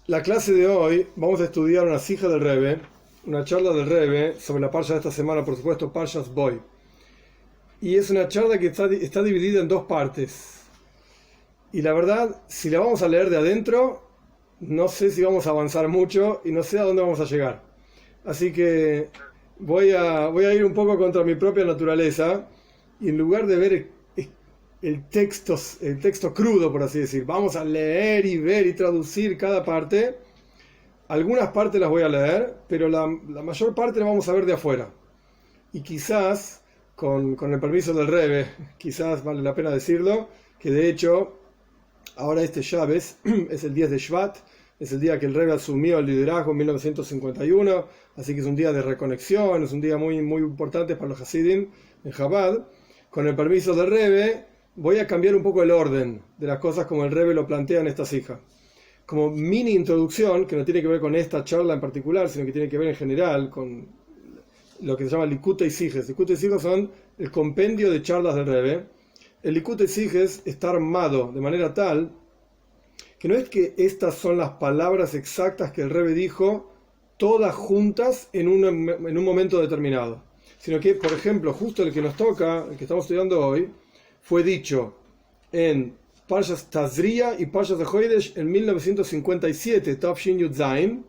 La clase de hoy vamos a estudiar una sija del Rebbe, una charla del Rebbe sobre la parsha de esta semana, por supuesto, Parshas Boy. Y es una charla que está dividida en dos partes. Y la verdad, si la vamos a leer de adentro, no sé si vamos a avanzar mucho y no sé a dónde vamos a llegar. Así que voy a ir un poco contra mi propia naturaleza y en lugar de ver el texto crudo, por así decir, vamos a leer y ver y traducir cada parte. Algunas partes las voy a leer, pero la mayor parte la vamos a ver de afuera. Y quizás, con el permiso del Rebbe, quizás vale la pena decirlo, que de hecho, ahora este Shabbos es el 10 de Shvat, es el día que el Rebbe asumió el liderazgo en 1951, así que es un día de reconexión, es un día muy, muy importante para los Hasidim en Chabad. Con el permiso del Rebbe, voy a cambiar un poco el orden de las cosas como el Rebbe lo plantea en esta sija. Como mini introducción, que no tiene que ver con esta charla en particular, sino que tiene que ver en general con lo que se llama Likutei Sijes. Likutei Sijes son el compendio de charlas del Rebbe. El Likutei Sijes está armado de manera tal que no es que estas son las palabras exactas que el Rebbe dijo, todas juntas en un momento determinado, sino que, por ejemplo, justo el que nos toca, el que estamos estudiando hoy, fue dicho en Parshas Tazria y Parshas Hodesh en 1957, Tafshin Yud Zayin,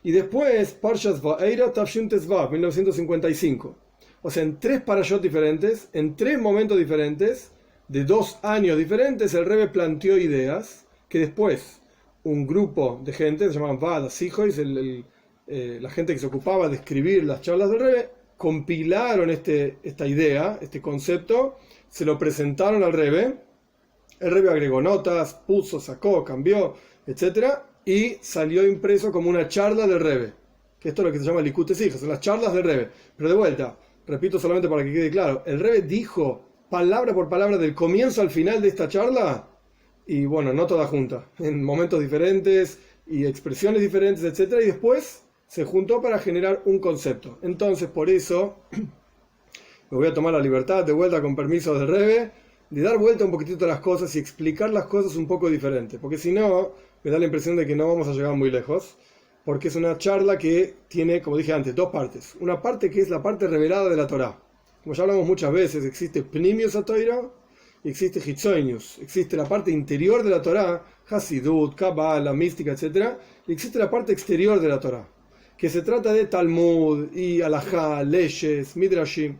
y después Parshas Va'eira, Tafshin Tezvav, 1955. O sea, en tres parashot diferentes, en tres momentos diferentes, de 2 años diferentes, el Rebbe planteó ideas que después un grupo de gente, se llamaban Vada, Sijois, la gente que se ocupaba de escribir las charlas del Rebbe, compilaron esta idea, este concepto, se lo presentaron al Rebbe, el Rebbe agregó notas, puso, sacó, cambió, etc. Y salió impreso como una charla del Rebbe, que esto es lo que se llama Likutei Sijes, son las charlas del Rebbe. Pero de vuelta, repito solamente para que quede claro, el Rebbe dijo palabra por palabra del comienzo al final de esta charla, y bueno, no toda junta, en momentos diferentes y expresiones diferentes, etc. Y después se juntó para generar un concepto. Entonces, por eso me voy a tomar la libertad, de vuelta con permiso del Rebbe, de dar vuelta un poquitito a las cosas y explicar las cosas un poco diferente, porque si no, me da la impresión de que no vamos a llegar muy lejos, porque es una charla que tiene, como dije antes, dos partes. Una parte que es la parte revelada de la Torá. Como ya hablamos muchas veces, existe Pnimius HaTorah y existe Hitzoinius. Existe la parte interior de la Torá, Hasidut, Kabbalah, mística, etc. Y existe la parte exterior de la Torá, que se trata de Talmud y Alajá, leyes, Midrashim.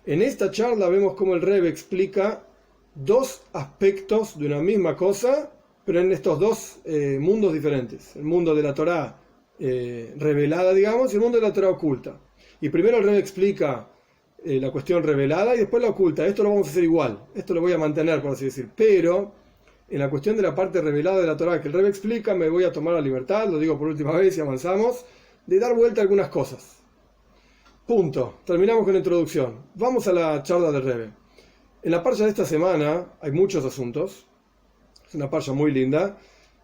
En esta charla vemos cómo el Rebbe explica dos aspectos de una misma cosa, pero en estos dos mundos diferentes. El mundo de la Torá revelada, digamos, y el mundo de la Torá oculta. Y primero el Rebbe explica la cuestión revelada y después la oculta. Esto lo vamos a hacer igual, esto lo voy a mantener, por así decir. Pero en la cuestión de la parte revelada de la Torá que el Rebbe explica, me voy a tomar la libertad, lo digo por última vez y avanzamos, de dar vuelta a algunas cosas. Punto. Terminamos con la introducción. Vamos a la charla del Rebbe. En la parsha de esta semana hay muchos asuntos. Es una parsha muy linda.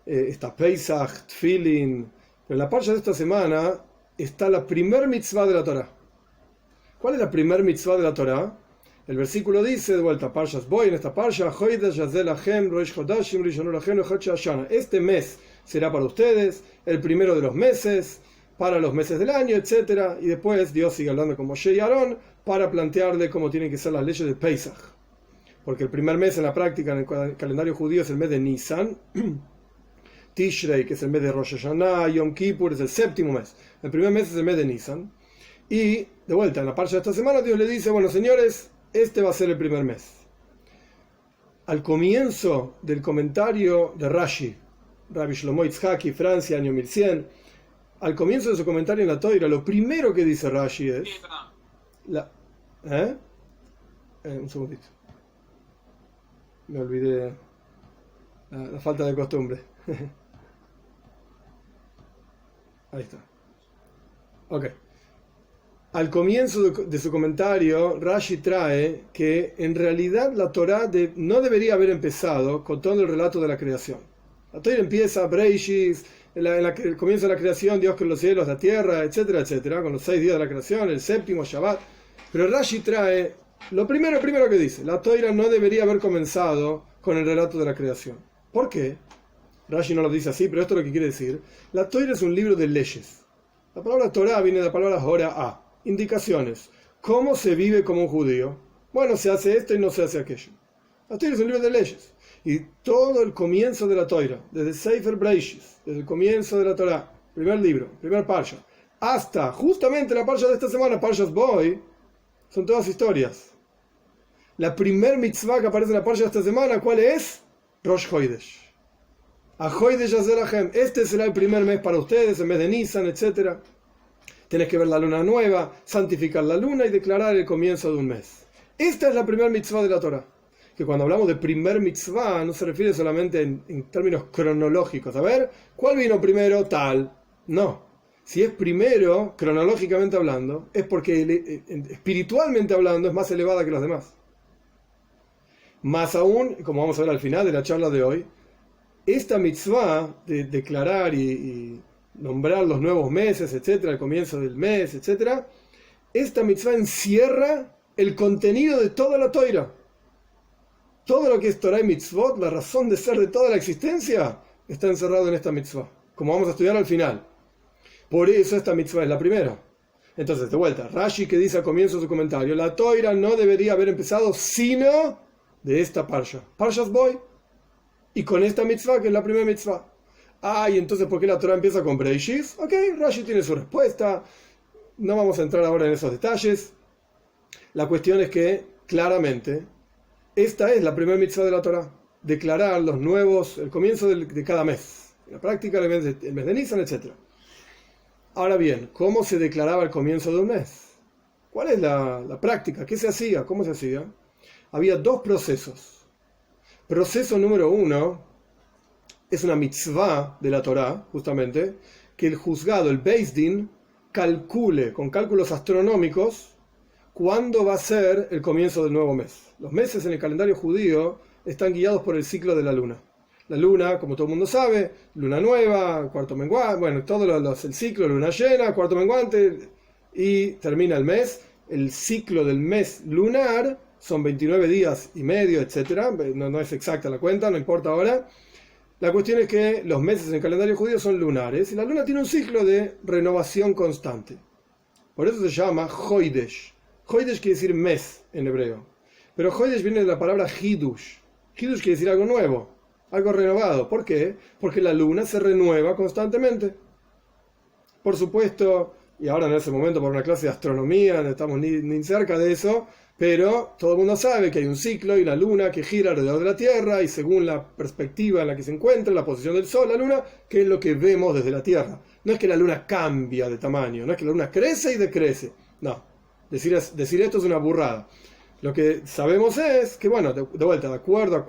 Está Pesach, Tfilin. Pero en la parsha de esta semana está la primer mitzvah de la Torá. ¿Cuál es la primer mitzvah de la Torá? El versículo dice, de vuelta, Parshas Boy, en esta parsha, este mes será para ustedes el primero de los meses, para los meses del año, etc. Y después Dios sigue hablando con Moshe y Aarón para plantearle cómo tienen que ser las leyes de Pesach. Porque el primer mes en la práctica, en el calendario judío, es el mes de Nisan. Tishrei, que es el mes de Rosh Hashanah, Yom Kippur, es el séptimo mes. El primer mes es el mes de Nisan. Y, de vuelta, en la parsha de esta semana, Dios le dice, bueno, señores, este va a ser el primer mes. Al comienzo del comentario de Rashi, Rabbi Shlomo Yitzhaki, Francia, año 1100, al comienzo de su comentario en la Torá, lo primero que dice Rashi es... un segundito. Me olvidé la falta de costumbre. Ahí está. Ok. Al comienzo de su comentario, Rashi trae que en realidad la Torá no debería haber empezado con todo el relato de la creación. La Torá empieza, Breishis, el comienzo de la creación, Dios creó los cielos, la tierra, etcétera, etcétera, con los 6 días de la creación, el séptimo, Shabbat. Pero Rashi trae lo primero que dice, la Torá no debería haber comenzado con el relato de la creación. ¿Por qué? Rashi no lo dice así, pero esto es lo que quiere decir. La Torá es un libro de leyes. La palabra Torá viene de la palabra Hora'á, indicaciones. ¿Cómo se vive como un judío? Bueno, se hace esto y no se hace aquello. La Torá es un libro de leyes. Y todo el comienzo de la Torá, desde Sefer Breishis, desde el comienzo de la Torá, primer libro, primer parsha, hasta justamente la parsha de esta semana, Parshas Boy, son todas historias. La primer mitzvah que aparece en la parsha de esta semana, ¿cuál es? Rosh Chodesh. A Chodesh Azerachem. Este será el primer mes para ustedes, el mes de Nisan, etc. Tenés que ver la luna nueva, santificar la luna y declarar el comienzo de un mes. Esta es la primera mitzvah de la Torah. Que cuando hablamos de primer mitzvah no se refiere solamente en términos cronológicos. A ver, ¿cuál vino primero? Tal. No. Si es primero, cronológicamente hablando, es porque espiritualmente hablando es más elevada que los demás. Más aún, como vamos a ver al final de la charla de hoy, esta mitzvah de declarar y nombrar los nuevos meses, etcétera, el comienzo del mes, etcétera, esta mitzvah encierra el contenido de toda la Torá. Todo lo que es Torah y mitzvot, la razón de ser de toda la existencia, está encerrado en esta mitzvah, como vamos a estudiar al final. Por eso esta mitzvah es la primera. Entonces, de vuelta, Rashi que dice al comienzo de su comentario, la Torá no debería haber empezado sino de esta parsha, Parshas Boy, y con esta mitzvah que es la primera mitzvah. Y entonces, ¿por qué la Torá empieza con Breishis? Ok, Rashi tiene su respuesta, no vamos a entrar ahora en esos detalles. La cuestión es que, claramente, esta es la primera mitzvah de la Torá, declarar los nuevos, el comienzo de cada mes, la práctica el mes de Nisan, etc. Ahora bien, ¿cómo se declaraba el comienzo de un mes? ¿Cuál es la práctica? ¿Qué se hacía? ¿Cómo se hacía? Había dos procesos. Proceso número uno es una mitzvah de la Torá, justamente, que el juzgado, el Beis Din, calcule con cálculos astronómicos cuándo va a ser el comienzo del nuevo mes. Los meses en el calendario judío están guiados por el ciclo de la luna. La luna, como todo el mundo sabe, luna nueva, cuarto menguante, bueno, el ciclo, luna llena, cuarto menguante, y termina el mes. El ciclo del mes lunar son 29 días y medio, etc. No es exacta la cuenta, no importa ahora. La cuestión es que los meses en el calendario judío son lunares, y la luna tiene un ciclo de renovación constante. Por eso se llama Chodesh. Chodesh quiere decir mes en hebreo. Pero Chodesh viene de la palabra Hidush. Hidush quiere decir algo nuevo, algo renovado. ¿Por qué? Porque la luna se renueva constantemente. Por supuesto, y ahora en ese momento por una clase de astronomía no estamos ni cerca de eso, pero todo el mundo sabe que hay un ciclo y la luna que gira alrededor de la Tierra, y según la perspectiva en la que se encuentra, la posición del Sol, la luna, que es lo que vemos desde la Tierra. No es que la luna cambia de tamaño, no es que la luna crece y decrece. No, decir esto es una burrada. Lo que sabemos es que, bueno, de vuelta, de acuerdo a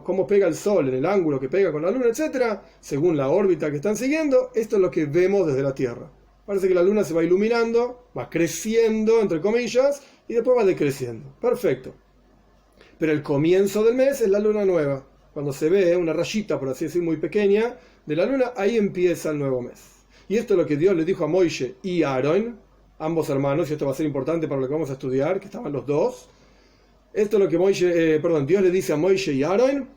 cómo pega el Sol en el ángulo que pega con la luna, etc., según la órbita que están siguiendo, esto es lo que vemos desde la Tierra. Parece que la luna se va iluminando, va creciendo, entre comillas, y después va decreciendo. Perfecto. Pero el comienzo del mes es la luna nueva. Cuando se ve una rayita, por así decir, muy pequeña de la luna, ahí empieza el nuevo mes. Y esto es lo que Dios le dijo a Moishe y a Aarón, ambos hermanos, y esto va a ser importante para lo que vamos a estudiar, que estaban los dos. Esto es lo que Dios le dice a Moishe y a Aarón: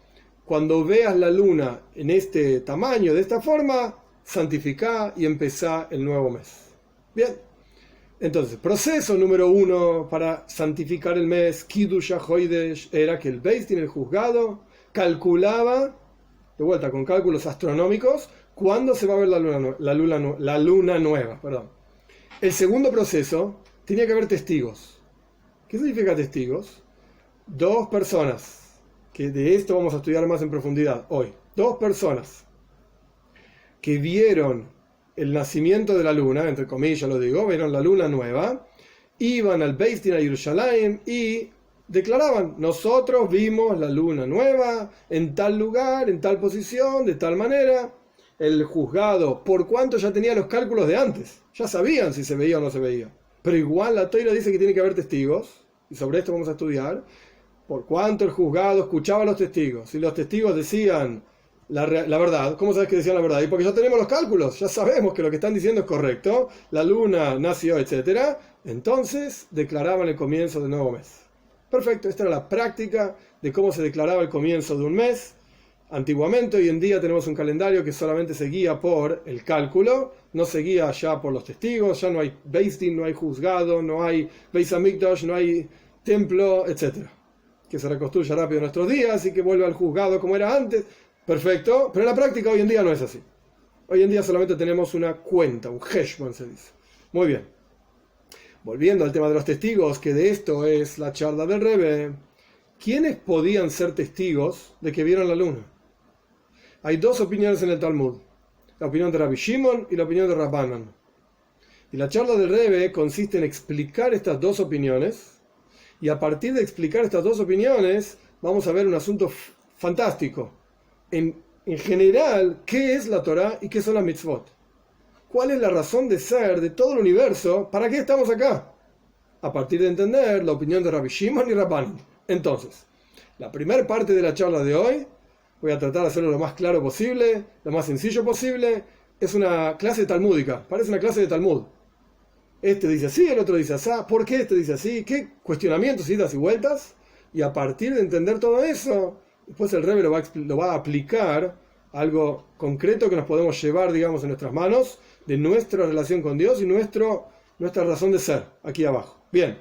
cuando veas la luna en este tamaño, de esta forma, santificá y empezá el nuevo mes. Bien, entonces, proceso número uno para santificar el mes, Kiddush HaChodesh, era que el Beis Din, el juzgado, calculaba, de vuelta con cálculos astronómicos, cuándo se va a ver la luna nueva. Perdón. El segundo proceso, tenía que haber testigos. ¿Qué significa testigos? Dos personas, que de esto vamos a estudiar más en profundidad hoy. Dos personas que vieron el nacimiento de la luna, entre comillas lo digo, vieron la luna nueva, iban al Beis Din a Jerusalén y declaraban: nosotros vimos la luna nueva en tal lugar, en tal posición, de tal manera. El juzgado, por cuanto ya tenía los cálculos de antes, ya sabían si se veía o no se veía, pero igual la Torá dice que tiene que haber testigos, y sobre esto vamos a estudiar. Por cuanto el juzgado escuchaba a los testigos, y los testigos decían la verdad. ¿Cómo sabes que decían la verdad? Y porque ya tenemos los cálculos, ya sabemos que lo que están diciendo es correcto, la luna nació, etc. Entonces declaraban el comienzo del nuevo mes. Perfecto, esta era la práctica de cómo se declaraba el comienzo de un mes, Antiguamente, hoy en día tenemos un calendario que solamente se guía por el cálculo, no se guía ya por los testigos, ya no hay Beis Din, no hay juzgado, no hay Beis Hamikdash, no hay templo, etc. Que se reconstruya rápido en nuestros días y que vuelva al juzgado como era antes. Perfecto, pero en la práctica hoy en día no es así. Hoy en día solamente tenemos una cuenta, un heshbon se dice. Muy bien. Volviendo al tema de los testigos, que de esto es la charla del Rebbe, ¿quiénes podían ser testigos de que vieron la luna? Hay dos opiniones en el Talmud, la opinión de Rabbi Shimon y la opinión de Rabbanan. Y la charla del Rebbe consiste en explicar estas dos opiniones, y a partir de explicar estas dos opiniones vamos a ver un asunto fantástico. En general, ¿qué es la Torá y qué son las mitzvot? ¿Cuál es la razón de ser de todo el universo? ¿Para qué estamos acá? A partir de entender la opinión de Rabbi Shimon y Rabbanan. Entonces, la primera parte de la charla de hoy, voy a tratar de hacerlo lo más claro posible, lo más sencillo posible, es una clase talmúdica, parece una clase de Talmud. Este dice así, el otro dice así, ¿por qué este dice así? ¿Qué cuestionamientos, idas y vueltas? Y a partir de entender todo eso, después el Rebbe lo va a aplicar a algo concreto que nos podemos llevar, digamos, en nuestras manos, de nuestra relación con Dios y nuestra razón de ser, aquí abajo. Bien,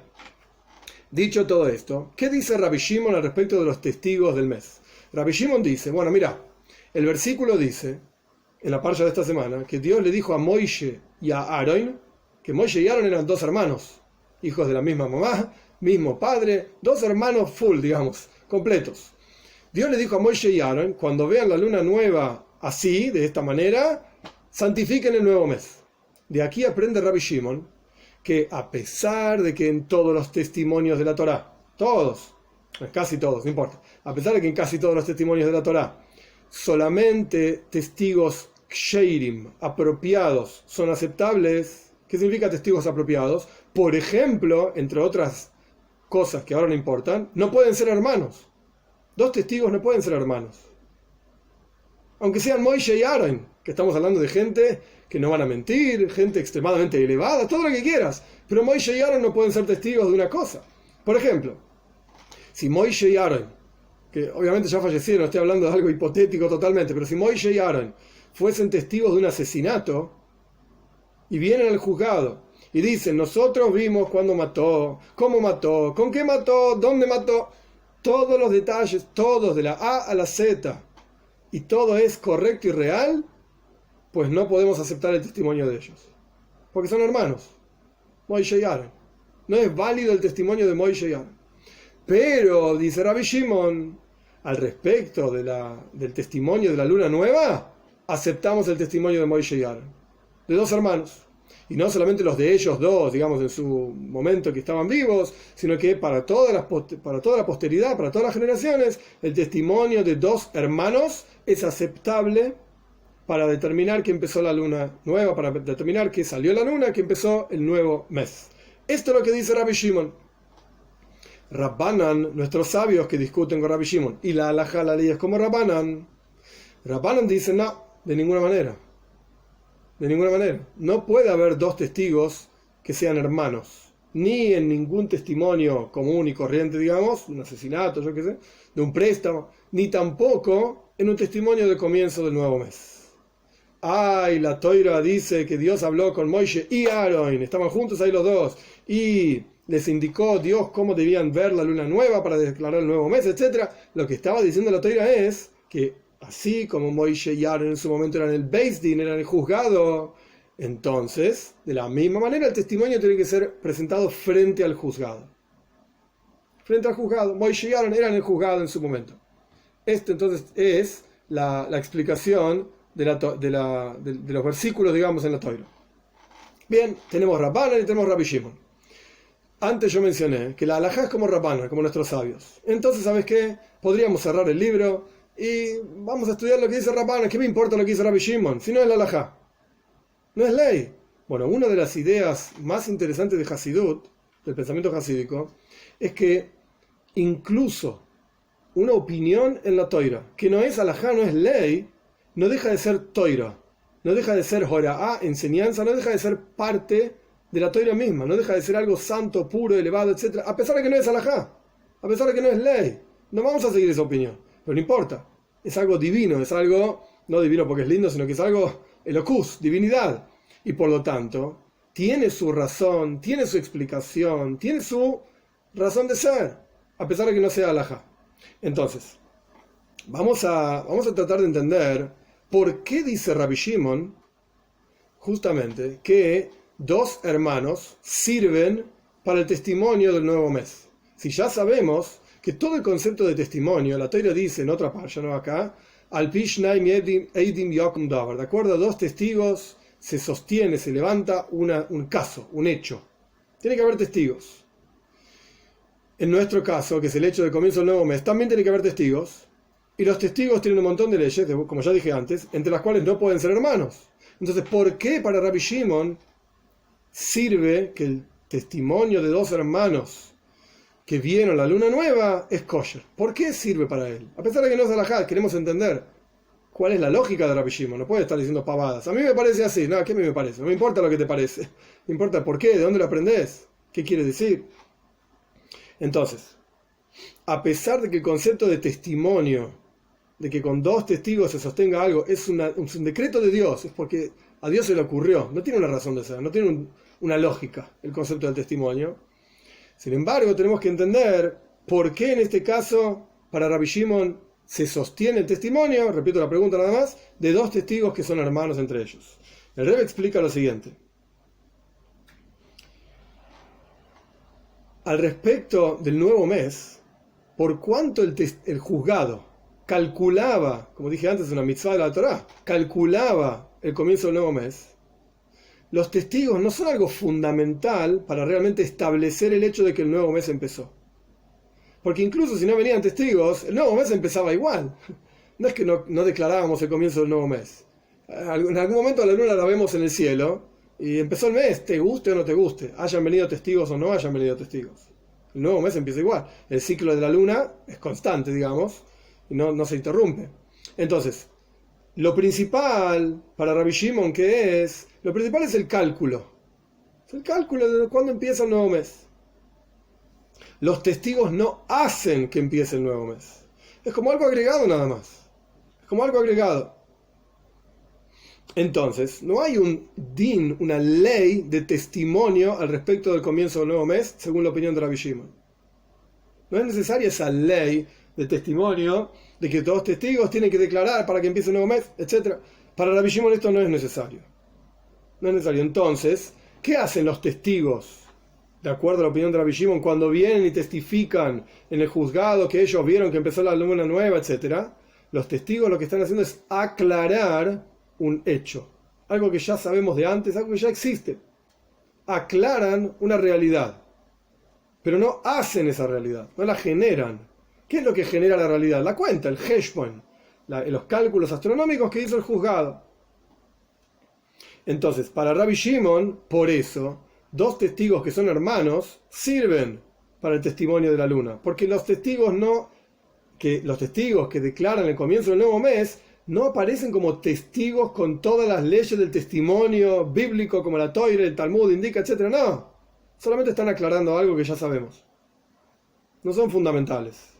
dicho todo esto, ¿qué dice Rabbi Shimon al respecto de los testigos del mes? Rabbi Shimon dice, bueno, mira, el versículo dice, en la parsha de esta semana, que Dios le dijo a Moishe y a Aaron, que Moishe y Aaron eran dos hermanos, hijos de la misma mamá, mismo padre, dos hermanos full, digamos, completos. Dios le dijo a Moishe y Aaron, cuando vean la luna nueva así, de esta manera, santifiquen el nuevo mes. De aquí aprende Rabbi Shimon que a pesar de que en todos los testimonios de la Torá, todos, casi todos, no importa, a pesar de que en casi todos los testimonios de la Torá, solamente testigos ksherim, apropiados, son aceptables. ¿Qué significa testigos apropiados? Por ejemplo, entre otras cosas que ahora no importan, no pueden ser hermanos. Dos testigos no pueden ser hermanos. Aunque sean Moishe y Aaron, que estamos hablando de gente que no van a mentir, gente extremadamente elevada, todo lo que quieras. Pero Moishe y Aaron no pueden ser testigos de una cosa. Por ejemplo, si Moishe y Aaron, que obviamente ya fallecieron, estoy hablando de algo hipotético totalmente, pero si Moishe y Aaron fuesen testigos de un asesinato y vienen al juzgado y dicen, nosotros vimos cuándo mató, cómo mató, con qué mató, dónde mató, todos los detalles, todos de la A a la Z, y todo es correcto y real, pues no podemos aceptar el testimonio de ellos, porque son hermanos, Moishe y Aaron. No es válido el testimonio de Moishe y Aaron. Pero, dice Rabbi Shimon, al respecto del testimonio de la luna nueva, aceptamos el testimonio de Moishe y Aaron, de dos hermanos. Y no solamente los de ellos dos, digamos, en su momento que estaban vivos, sino que para toda la posteridad, para todas las generaciones, el testimonio de dos hermanos es aceptable para determinar que empezó la luna nueva, para determinar que salió la luna, que empezó el nuevo mes. Esto es lo que dice Rabbi Shimon. Rabbanan, nuestros sabios que discuten con Rabbi Shimon, y la halajá, la ley es como Rabbanan. Rabbanan dice, no, de ninguna manera. De ninguna manera. No puede haber dos testigos que sean hermanos. Ni en ningún testimonio común y corriente, digamos, un asesinato, yo qué sé, de un préstamo, ni tampoco en un testimonio de comienzo del nuevo mes. Ay, la Toira dice que Dios habló con Moishe y Aaron, estaban juntos ahí los dos, y les indicó Dios cómo debían ver la luna nueva para declarar el nuevo mes, etc. Lo que estaba diciendo la Toira es que así como Moishe y Aaron en su momento eran el Beis Din, eran el juzgado, entonces, de la misma manera, el testimonio tiene que ser presentado frente al juzgado. Frente al juzgado. Moishe y Aaron eran el juzgado en su momento. Este entonces es la explicación de los versículos, digamos, en la Torá. Bien, tenemos Rabbanan y tenemos Rabbi Shimon. Antes yo mencioné que la halajá es como Rabbanan, como nuestros sabios. Entonces, ¿sabes qué? Podríamos cerrar el libro y vamos a estudiar lo que dice Rabbanan. ¿Qué me importa lo que dice Rabbi Shimon? Si no es la halajá. No es ley. Bueno, una de las ideas más interesantes de Hasidut, del pensamiento hasídico, es que incluso una opinión en la Toira, que no es halajá, no es ley, no deja de ser Toira, no deja de ser Horaá, enseñanza, no deja de ser parte de la Toira misma, no deja de ser algo santo, puro, elevado, etc. A pesar de que no es halajá, a pesar de que no es ley, no vamos a seguir esa opinión, pero no importa. es algo divino, es algo, no divino porque es lindo, sino que es algo elocus, divinidad. Y por lo tanto, tiene su razón, tiene su explicación, tiene su razón de ser, a pesar de que no sea halajá. Entonces, vamos a tratar de entender por qué dice Rabbi Shimon justamente que dos hermanos sirven para el testimonio del nuevo mes. Si ya sabemos que todo el concepto de testimonio, la Torá dice en otra parte, no acá, al Pishnaim Eidim Yokum Davar, de acuerdo a dos testigos se sostiene, se levanta un caso, un hecho. Tiene que haber testigos. En nuestro caso, que es el hecho del comienzo del nuevo mes, también tiene que haber testigos. Y los testigos tienen un montón de leyes, como ya dije antes, entre las cuales no pueden ser hermanos. Entonces, ¿por qué para Rabbi Shimon sirve que el testimonio de dos hermanos que vieron la luna nueva es kosher? ¿Por qué sirve para él? A pesar de que no es halajá, queremos entender cuál es la lógica de Rabbi Shimon. No puede estar diciendo pavadas. A mí me parece así. No, ¿qué a mí me parece? No me importa lo que te parece. Me importa por qué, de dónde lo aprendés, qué quiere decir. Entonces, a pesar de que el concepto de testimonio, de que con dos testigos se sostenga algo, es un decreto de Dios, es porque a Dios se le ocurrió, no tiene una razón de ser, no tiene una lógica el concepto del testimonio. Sin embargo, tenemos que entender por qué en este caso, para Rabbi Shimon, se sostiene el testimonio, repito la pregunta nada más, de dos testigos que son hermanos entre ellos. El Rebbe explica lo siguiente. Al respecto del nuevo mes, por cuanto el juzgado calculaba, como dije antes, una mitzvah de la Torá, calculaba el comienzo del nuevo mes, los testigos no son algo fundamental para realmente establecer el hecho de que el nuevo mes empezó. Porque incluso si no venían testigos, el nuevo mes empezaba igual. No es que no declarábamos el comienzo del nuevo mes. En algún momento la luna la vemos en el cielo y empezó el mes, te guste o no te guste, hayan venido testigos o no hayan venido testigos. El nuevo mes empieza igual. El ciclo de la luna es constante, digamos, y no se interrumpe. Entonces, lo principal para Rabbi Shimon, lo principal es el cálculo. Es el cálculo de cuándo empieza el nuevo mes. Los testigos no hacen que empiece el nuevo mes. Es como algo agregado nada más. Es como algo agregado. Entonces, no hay un din, una ley de testimonio al respecto del comienzo del nuevo mes, según la opinión de Rabbi Shimon. No es necesaria esa ley de testimonio de que todos testigos tienen que declarar para que empiece el nuevo mes, etc. Para Rabbi Shimon esto no es necesario. No es necesario. Entonces, ¿qué hacen los testigos? De acuerdo a la opinión de Rabbi Shimon, cuando vienen y testifican en el juzgado que ellos vieron que empezó la luna nueva, etc., los testigos lo que están haciendo es aclarar un hecho, algo que ya sabemos de antes, algo que ya existe. Aclaran una realidad, pero no hacen esa realidad, no la generan. ¿Qué es lo que genera la realidad? La cuenta, el heshbon, los cálculos astronómicos que hizo el juzgado. Entonces, para Rabbi Shimon, por eso, dos testigos que son hermanos sirven para el testimonio de la luna, porque los testigos que declaran el comienzo del nuevo mes no aparecen como testigos con todas las leyes del testimonio bíblico, como la Torá, el Talmud indica, etc. No, solamente están aclarando algo que ya sabemos. No son fundamentales.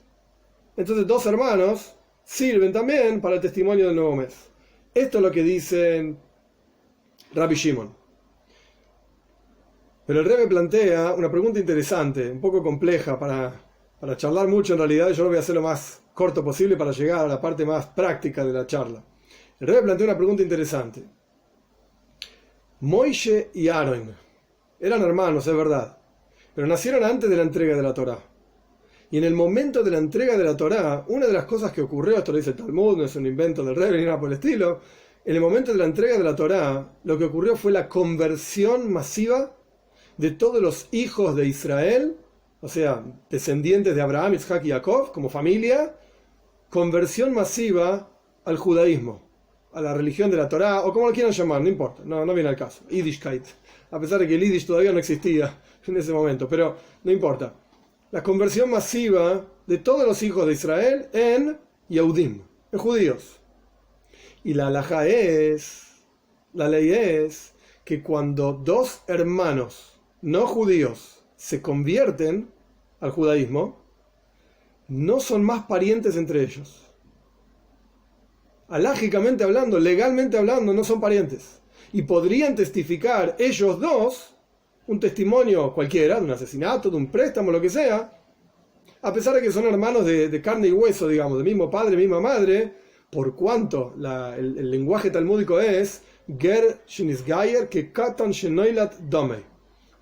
Entonces, dos hermanos sirven también para el testimonio del nuevo mes. Esto es lo que dice Rabbi Shimon. Pero el Rebbe plantea una pregunta interesante, un poco compleja para charlar mucho en realidad. Yo lo voy a hacer lo más corto posible para llegar a la parte más práctica de la charla. El Rebbe plantea una pregunta interesante. Moishe y Aaron eran hermanos, es verdad, pero nacieron antes de la entrega de la Torá. Y en el momento de la entrega de la Torá, una de las cosas que ocurrió, esto lo dice el Talmud, no es un invento del Rebbe ni nada por el estilo, en el momento de la entrega de la Torá, lo que ocurrió fue la conversión masiva de todos los hijos de Israel, o sea, descendientes de Abraham, Isaac y Jacob, como familia, conversión masiva al judaísmo, a la religión de la Torá, o como lo quieran llamar, no importa, no viene al caso, Yiddishkeit, a pesar de que el Yiddish todavía no existía en ese momento, pero no importa. La conversión masiva de todos los hijos de Israel en Yehudim, en judíos. Y la ley es que cuando dos hermanos no judíos se convierten al judaísmo, no son más parientes entre ellos. Alágicamente hablando, legalmente hablando, no son parientes. Y podrían testificar ellos dos un testimonio cualquiera, de un asesinato, de un préstamo, lo que sea, a pesar de que son hermanos de carne y hueso, digamos, de mismo padre, misma madre, por cuanto el lenguaje talmúdico es Ger Shinisgayer que Katan Shenoilat Domei.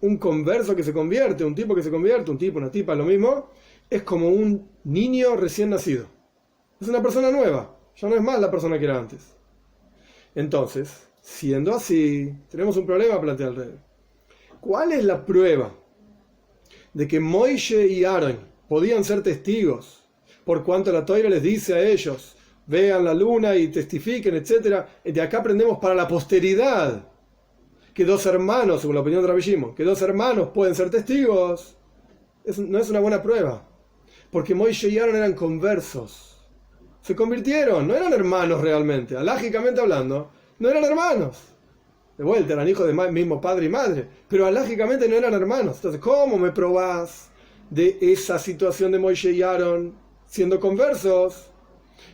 Un converso que se convierte, un tipo que se convierte, un tipo, una tipa, lo mismo, es como un niño recién nacido. Es una persona nueva, ya no es más la persona que era antes. Entonces, siendo así, tenemos un problema, plantea el rey. ¿Cuál es la prueba de que Moishe y Aarón podían ser testigos por cuanto la Toira les dice a ellos, vean la luna y testifiquen, etcétera? De acá aprendemos para la posteridad que dos hermanos, según la opinión de Rabbi Shimon, que dos hermanos pueden ser testigos. No es una buena prueba, porque Moishe y Aarón eran conversos, se convirtieron, no eran hermanos realmente, alágicamente hablando, no eran hermanos. De vuelta, eran hijos del mismo padre y madre, pero alágicamente no eran hermanos. Entonces, ¿cómo me probás de esa situación de Moishe y Aarón siendo conversos?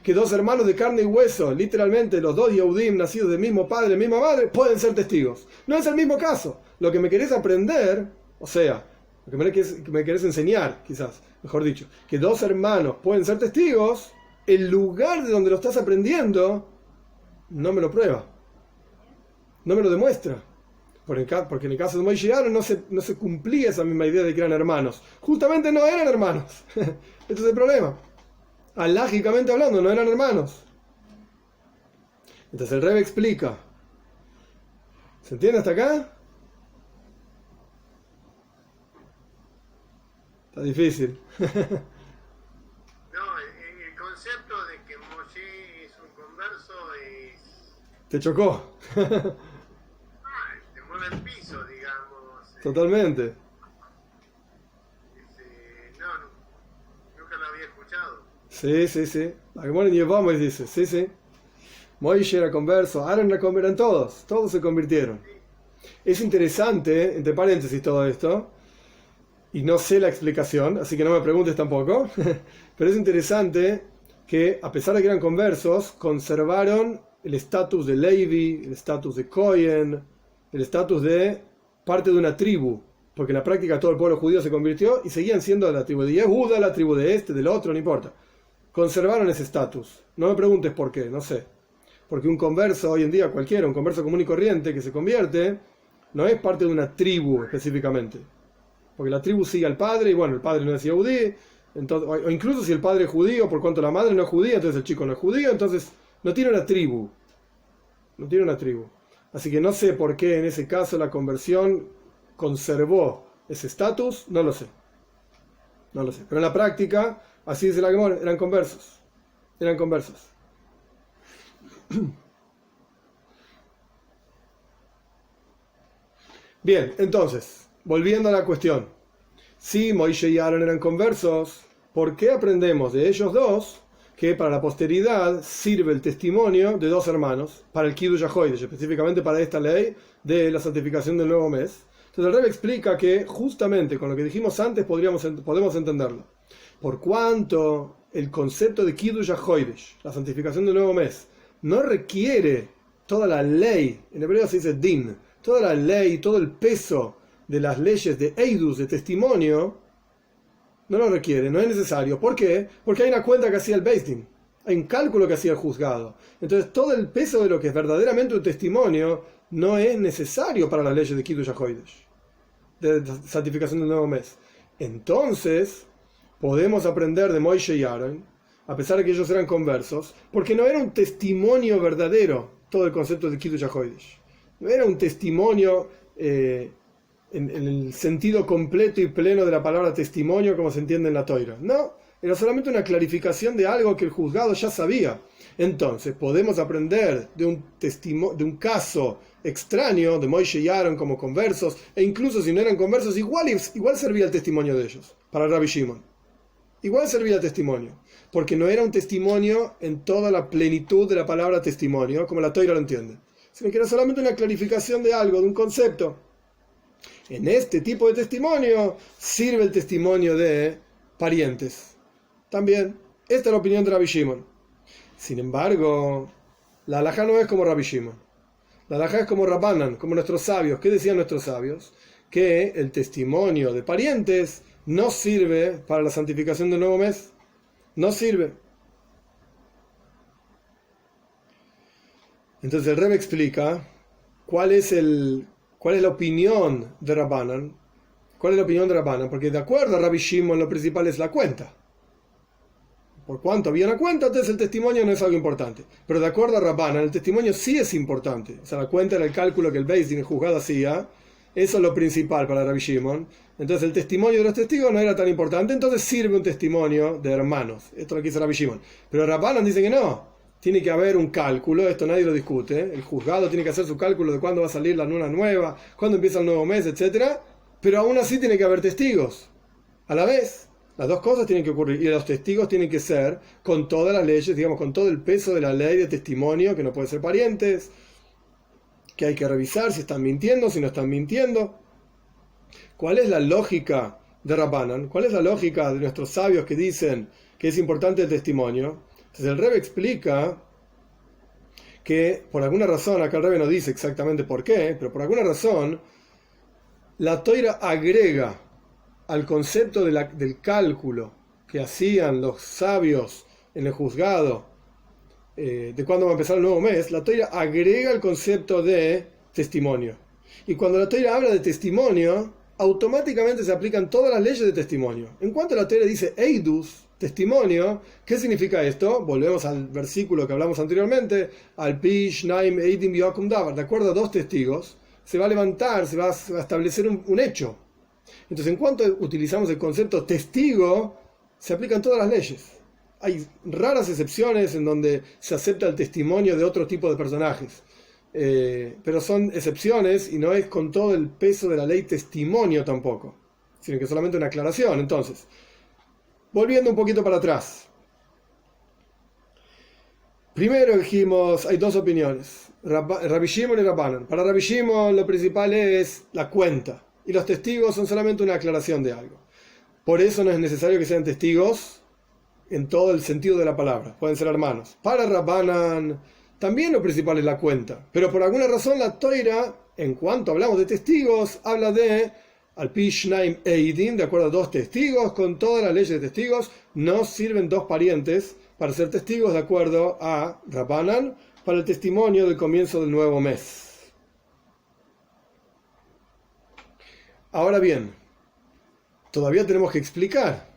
Que dos hermanos de carne y hueso, literalmente los dos Yehudim nacidos del mismo padre y misma madre, pueden ser testigos. No es el mismo caso. Lo que me querés aprender, o sea, lo que me querés enseñar, quizás, mejor dicho, que dos hermanos pueden ser testigos, el lugar de donde lo estás aprendiendo no me lo prueba. No me lo demuestra. Porque en el caso de Moishe y Aarón no se cumplía esa misma idea de que eran hermanos. Justamente no eran hermanos. Este es el problema. Alágicamente hablando, no eran hermanos. Entonces el Rebbe explica. ¿Se entiende hasta acá? Está difícil. No, el concepto de que Moshe es un converso es... Te chocó. te mueve el piso, digamos. Totalmente. Nunca lo había escuchado. Sí. Agmon Yevamos dice, sí. Moishe era converso, Aaron eran todos se convirtieron. Es interesante, entre paréntesis todo esto, y no sé la explicación, así que no me preguntes tampoco, pero es interesante que a pesar de que eran conversos, conservaron el estatus de Levi, el estatus de Cohen, el estatus de parte de una tribu, porque en la práctica todo el pueblo judío se convirtió y seguían siendo la tribu de Yehuda, la tribu de este, del otro, no importa. Conservaron ese estatus. No me preguntes por qué, no sé. Porque un converso hoy en día cualquiera, un converso común y corriente que se convierte, no es parte de una tribu específicamente. Porque la tribu sigue al padre y bueno, el padre no es Yehudí, entonces, o incluso si el padre es judío, por cuanto la madre no es judía, entonces el chico no es judío, entonces no tiene una tribu. No tiene una tribu. Así que no sé por qué en ese caso la conversión conservó ese estatus, no lo sé. Pero en la práctica, así dice la Gemara, eran conversos. Bien, entonces, volviendo a la cuestión. Si Moishe y Aarón eran conversos, ¿por qué aprendemos de ellos dos que para la posteridad sirve el testimonio de dos hermanos, para el Kiddush HaChodesh, específicamente para esta ley de la santificación del nuevo mes? Entonces el Rebbe explica que justamente con lo que dijimos antes podemos entenderlo. Por cuanto el concepto de Kiddush HaChodesh, la santificación del nuevo mes, no requiere toda la ley, en hebreo se dice din, toda la ley, todo el peso de las leyes de Eidus, de testimonio, no lo requiere, no es necesario. ¿Por qué? Porque hay una cuenta que hacía el Beis Din, hay un cálculo que hacía el juzgado. Entonces todo el peso de lo que es verdaderamente un testimonio no es necesario para las leyes de Kiddush HaChodesh, de santificación del nuevo mes. Entonces podemos aprender de Moishe y Aarón, a pesar de que ellos eran conversos, porque no era un testimonio verdadero todo el concepto de Kiddush HaChodesh. No era un testimonio en el sentido completo y pleno de la palabra testimonio como se entiende en la Toira. No, era solamente una clarificación de algo que el juzgado ya sabía. Entonces podemos aprender de un caso extraño de Moishe y Aarón como conversos, e incluso si no eran conversos, igual servía el testimonio de ellos, para Rabbi Shimon. Igual servía el testimonio, porque no era un testimonio en toda la plenitud de la palabra testimonio, como la Toira lo entiende, sino que era solamente una clarificación de algo, de un concepto. En este tipo de testimonio sirve el testimonio de parientes. También, esta es la opinión de Rabbi Shimon. Sin embargo, La halajá no es como Rabbi Shimon. La halajá es como Rabbanan, como nuestros sabios. ¿Qué decían nuestros sabios? Que el testimonio de parientes no sirve para la santificación del nuevo mes. No sirve. Entonces el Rebbe explica cuál es la opinión de Rabbanan. ¿Cuál es la opinión de Rabbanan? Porque de acuerdo a Rabbi Shimon lo principal es la cuenta. Por cuanto había una cuenta, entonces el testimonio no es algo importante. Pero de acuerdo a Rabbanan, el testimonio sí es importante. O sea, la cuenta era el cálculo que el Beis Din, el juzgado, hacía. Eso es lo principal para Rabbi Shimon. Entonces el testimonio de los testigos no era tan importante, entonces sirve un testimonio de hermanos. Esto es lo que dice Rabbi Shimon. Pero Rabbanan dice que no. Tiene que haber un cálculo, esto nadie lo discute. El juzgado tiene que hacer su cálculo de cuándo va a salir la luna nueva, cuándo empieza el nuevo mes, etc. Pero aún así tiene que haber testigos. A la vez, las dos cosas tienen que ocurrir. Y los testigos tienen que ser con todas las leyes, digamos, con todo el peso de la ley de testimonio, que no pueden ser parientes, que hay que revisar si están mintiendo, si no están mintiendo. ¿Cuál es la lógica de Rabbanan? ¿Cuál es la lógica de nuestros sabios que dicen que es importante el testimonio? Entonces el Rebbe explica que por alguna razón, acá el Rebbe no dice exactamente por qué, pero por alguna razón la Toira agrega al concepto del cálculo que hacían los sabios en el juzgado de cuándo va a empezar el nuevo mes, la Toira agrega el concepto de testimonio. Y cuando la Toira habla de testimonio, automáticamente se aplican todas las leyes de testimonio. En cuanto la Toira dice Eidus, testimonio, ¿qué significa esto? Volvemos al versículo que hablamos anteriormente, al Pish, Naim, Eidim, Yoakum Davar. De acuerdo a dos testigos, se va a levantar, se va a establecer un hecho. Entonces, en cuanto utilizamos el concepto testigo, se aplican todas las leyes. Hay raras excepciones en donde se acepta el testimonio de otro tipo de personajes. Pero son excepciones y no es con todo el peso de la ley testimonio tampoco, sino que solamente una aclaración. Entonces, volviendo un poquito para atrás. Primero dijimos, hay dos opiniones, Rabbi Shimon y Rabbanan. Para Rabbi Shimon lo principal es la cuenta, y los testigos son solamente una aclaración de algo. Por eso no es necesario que sean testigos en todo el sentido de la palabra, pueden ser hermanos. Para Rabbanan también lo principal es la cuenta, pero por alguna razón la Toira, en cuanto hablamos de testigos, habla de al Pishnaim Eidim, de acuerdo a dos testigos, con todas las leyes de testigos. No sirven dos parientes para ser testigos, de acuerdo a Rabbanan, para el testimonio del comienzo del nuevo mes. Ahora bien, todavía tenemos que explicar.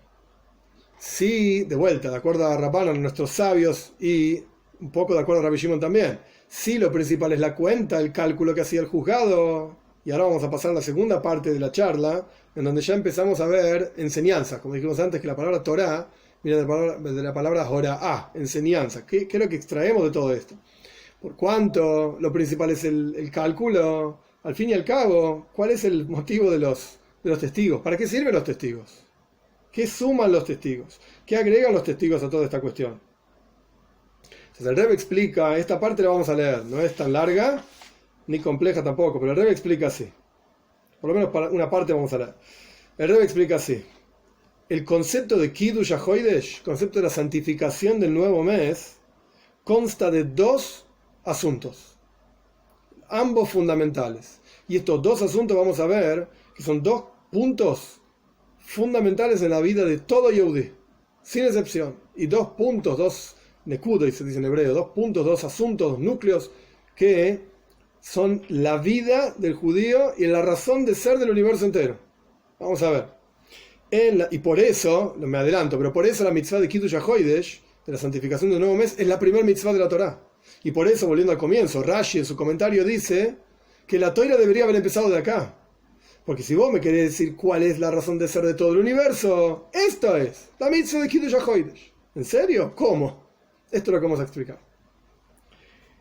Sí, de vuelta, de acuerdo a Rabbanan, nuestros sabios, y un poco de acuerdo a Rabbi Shimon también, sí, lo principal es la cuenta, el cálculo que hacía el juzgado. Y ahora vamos a pasar a la segunda parte de la charla, en donde ya empezamos a ver enseñanzas. Como dijimos antes, que la palabra Torah viene de la palabra Hora'á, enseñanza. ¿Qué es lo que extraemos de todo esto? Por cuanto lo principal es el cálculo, al fin y al cabo, ¿cuál es el motivo de los testigos? ¿Para qué sirven los testigos? ¿Qué suman los testigos? ¿Qué agregan los testigos a toda esta cuestión? Entonces el Rebbe explica, esta parte la vamos a leer, no es tan larga, ni compleja tampoco, pero el Rebbe explica así. Por lo menos para una parte vamos a leer. El Rebbe explica así. El concepto de Kiddush HaChodesh, concepto de la santificación del nuevo mes, consta de dos asuntos, ambos fundamentales. Y estos dos asuntos vamos a ver que son dos puntos fundamentales en la vida de todo Yehudí, sin excepción. Y dos puntos, dos nekudos, se dice en hebreo, dos puntos, dos asuntos, dos núcleos que son la vida del judío y la razón de ser del universo entero. Vamos a ver. Y por eso, me adelanto, pero por eso la mitzvah de Kiddush HaChodesh, de la santificación del nuevo mes, es la primera mitzvah de la Torá. Y por eso, volviendo al comienzo, Rashi en su comentario dice que la Torá debería haber empezado de acá. Porque si vos me querés decir cuál es la razón de ser de todo el universo, esto es la mitzvah de Kiddush HaChodesh. ¿En serio? ¿Cómo? Esto es lo que vamos a explicar.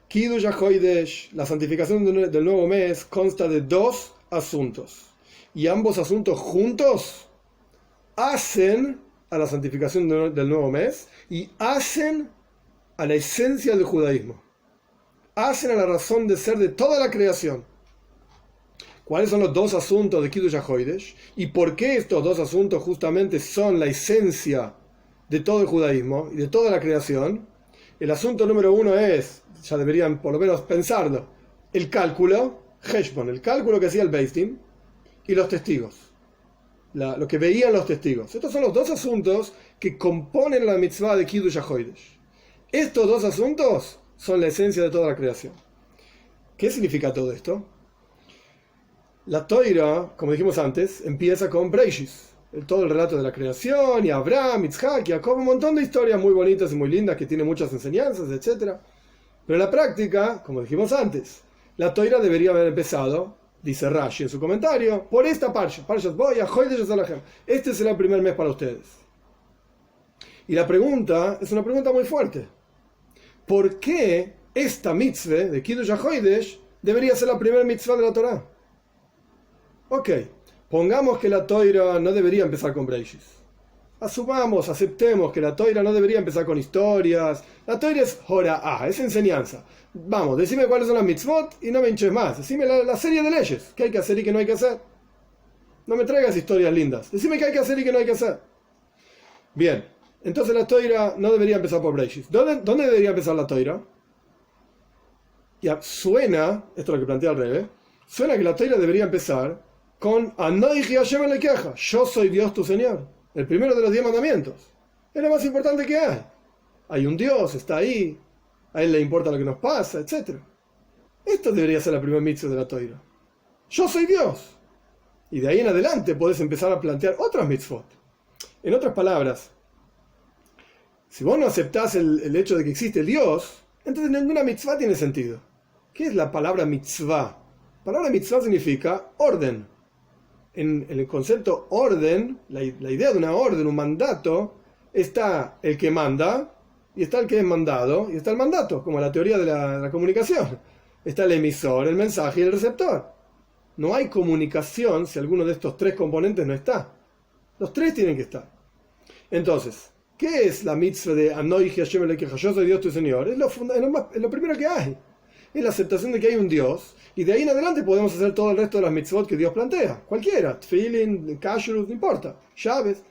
Kiddush HaChodesh, la santificación del nuevo mes, consta de dos asuntos. Y ambos asuntos juntos hacen a la santificación del nuevo mes y hacen a la esencia del judaísmo. Hacen a la razón de ser de toda la creación. ¿Cuáles son los dos asuntos de Kiddush HaChodesh? ¿Y por qué estos dos asuntos justamente son la esencia de todo el judaísmo y de toda la creación? El asunto número uno es, ya deberían por lo menos pensarlo, el cálculo, Heshbon, el cálculo que hacía el Beis Din, y los testigos, lo que veían los testigos. Estos son los dos asuntos que componen la mitzvah de Kiddush HaChodesh. Estos dos asuntos son la esencia de toda la creación. ¿Qué significa todo esto? La Toira, como dijimos antes, empieza con Breishis, todo el relato de la creación, y Abraham, Yitzhak, Jacob, un montón de historias muy bonitas y muy lindas que tienen muchas enseñanzas, etc. Pero en la práctica, como dijimos antes, la Toira debería haber empezado, dice Rashi en su comentario, por esta parsha, Parshas Bo, Yahodesh Zalachem. Este será el primer mes para ustedes. Y la pregunta es una pregunta muy fuerte. ¿Por qué esta mitzvah de Kiddush HaChodesh debería ser la primera mitzvah de la Torá? Ok, pongamos que la Toira no debería empezar con Breishis. Asumamos, aceptemos que la Toira no debería empezar con historias. La Toira es Hora'ah, es enseñanza. Vamos, decime cuáles son las mitzvot y no me hinches más. Decime la serie de leyes, qué hay que hacer y qué no hay que hacer. No me traigas historias lindas. Decime qué hay que hacer y qué no hay que hacer. Bien, entonces la Toira no debería empezar por Breishis. ¿Dónde debería empezar la Toira? Ya suena, esto es lo que plantea el Rebbe, suena que la Toira debería empezar con Anoiji Hashem Elekeja, yo soy Dios tu Señor, el primero de los 10 mandamientos. Es lo más importante que hay. Hay un Dios, está ahí, a él le importa lo que nos pasa, etc. Esto debería ser la primera mitzvah de la Toira. Yo soy Dios. Y de ahí en adelante podés empezar a plantear otras mitzvot. En otras palabras, si vos no aceptás el hecho de que existe Dios, entonces ninguna mitzvah tiene sentido. ¿Qué es la palabra mitzvah? La palabra mitzvah significa orden. En el concepto orden, la idea de una orden, un mandato, está el que manda, y está el que es mandado, y está el mandato, como la teoría de la comunicación. Está el emisor, el mensaje y el receptor. No hay comunicación si alguno de estos tres componentes no está. Los tres tienen que estar. Entonces, ¿qué es la mitzvah de Anoiji Hashem Elekeja? Yo soy Dios tu Señor. Es lo primero que hay. Es la aceptación de que hay un Dios, y de ahí en adelante podemos hacer todo el resto de las mitzvot que Dios plantea. Cualquiera, tefilin, kashrut, no importa, llaves.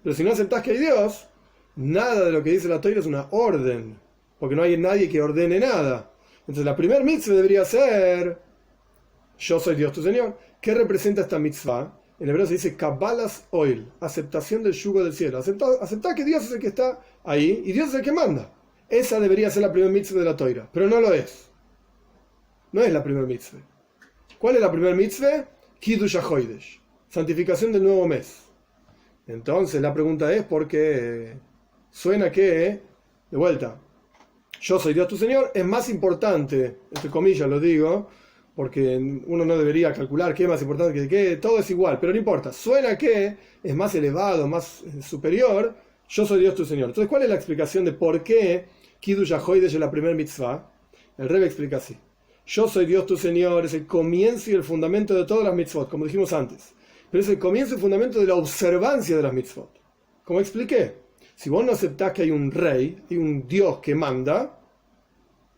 Pero si no aceptás que hay Dios, nada de lo que dice la Torah es una orden, porque no hay nadie que ordene nada. Entonces la primer mitzvah debería ser yo soy Dios tu Señor. ¿Qué representa esta mitzvah? En hebreo se dice Kabbalas Oil, aceptación del yugo del cielo. Aceptar que Dios es el que está ahí y Dios es el que manda. Esa debería ser la primera mitzvah de la Torah, pero no lo es. No es la primera mitzvah. ¿Cuál es la primera mitzvah? Kiddush HaChodesh, santificación del nuevo mes. Entonces la pregunta es ¿por qué suena que, de vuelta, yo soy Dios tu Señor, es más importante, entre comillas lo digo, porque uno no debería calcular qué es más importante que qué, todo es igual, pero no importa, suena que es más elevado, más superior, yo soy Dios tu Señor. Entonces, ¿cuál es la explicación de por qué Kiddush HaChodesh es la primera mitzvah? El Rebbe explica así. Yo soy Dios tu Señor, es el comienzo y el fundamento de todas las mitzvot, como dijimos antes. Pero es el comienzo y fundamento de la observancia de las mitzvot. Como expliqué, si vos no aceptás que hay un rey y un Dios que manda,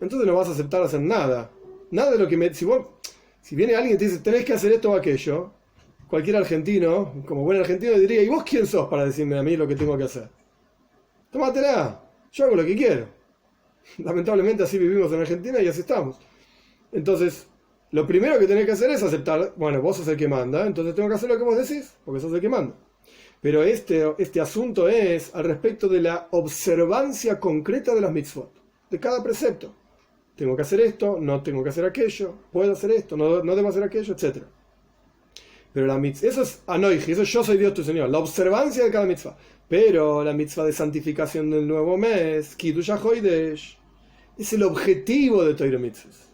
entonces no vas a aceptar hacer nada. Nada de lo que si viene alguien y te dice, tenés que hacer esto o aquello, cualquier argentino, como buen argentino, diría, ¿y vos quién sos para decirme a mí lo que tengo que hacer? Tómatela, yo hago lo que quiero. Lamentablemente así vivimos en Argentina y así estamos. Entonces, lo primero que tenés que hacer es aceptar, bueno, vos sos el que manda, entonces tengo que hacer lo que vos decís, porque sos el que manda. Pero este asunto es al respecto de la observancia concreta de las mitzvot, de cada precepto. Tengo que hacer esto, no tengo que hacer aquello, puedo hacer esto, no debo hacer aquello, etc. Pero la mitzvah, eso es anoiji, eso es yo soy Dios tu Señor, la observancia de cada mitzvah. Pero la mitzvah de santificación del nuevo mes, Kiddush HaChodesh, es el objetivo de Torah Mitzvahs.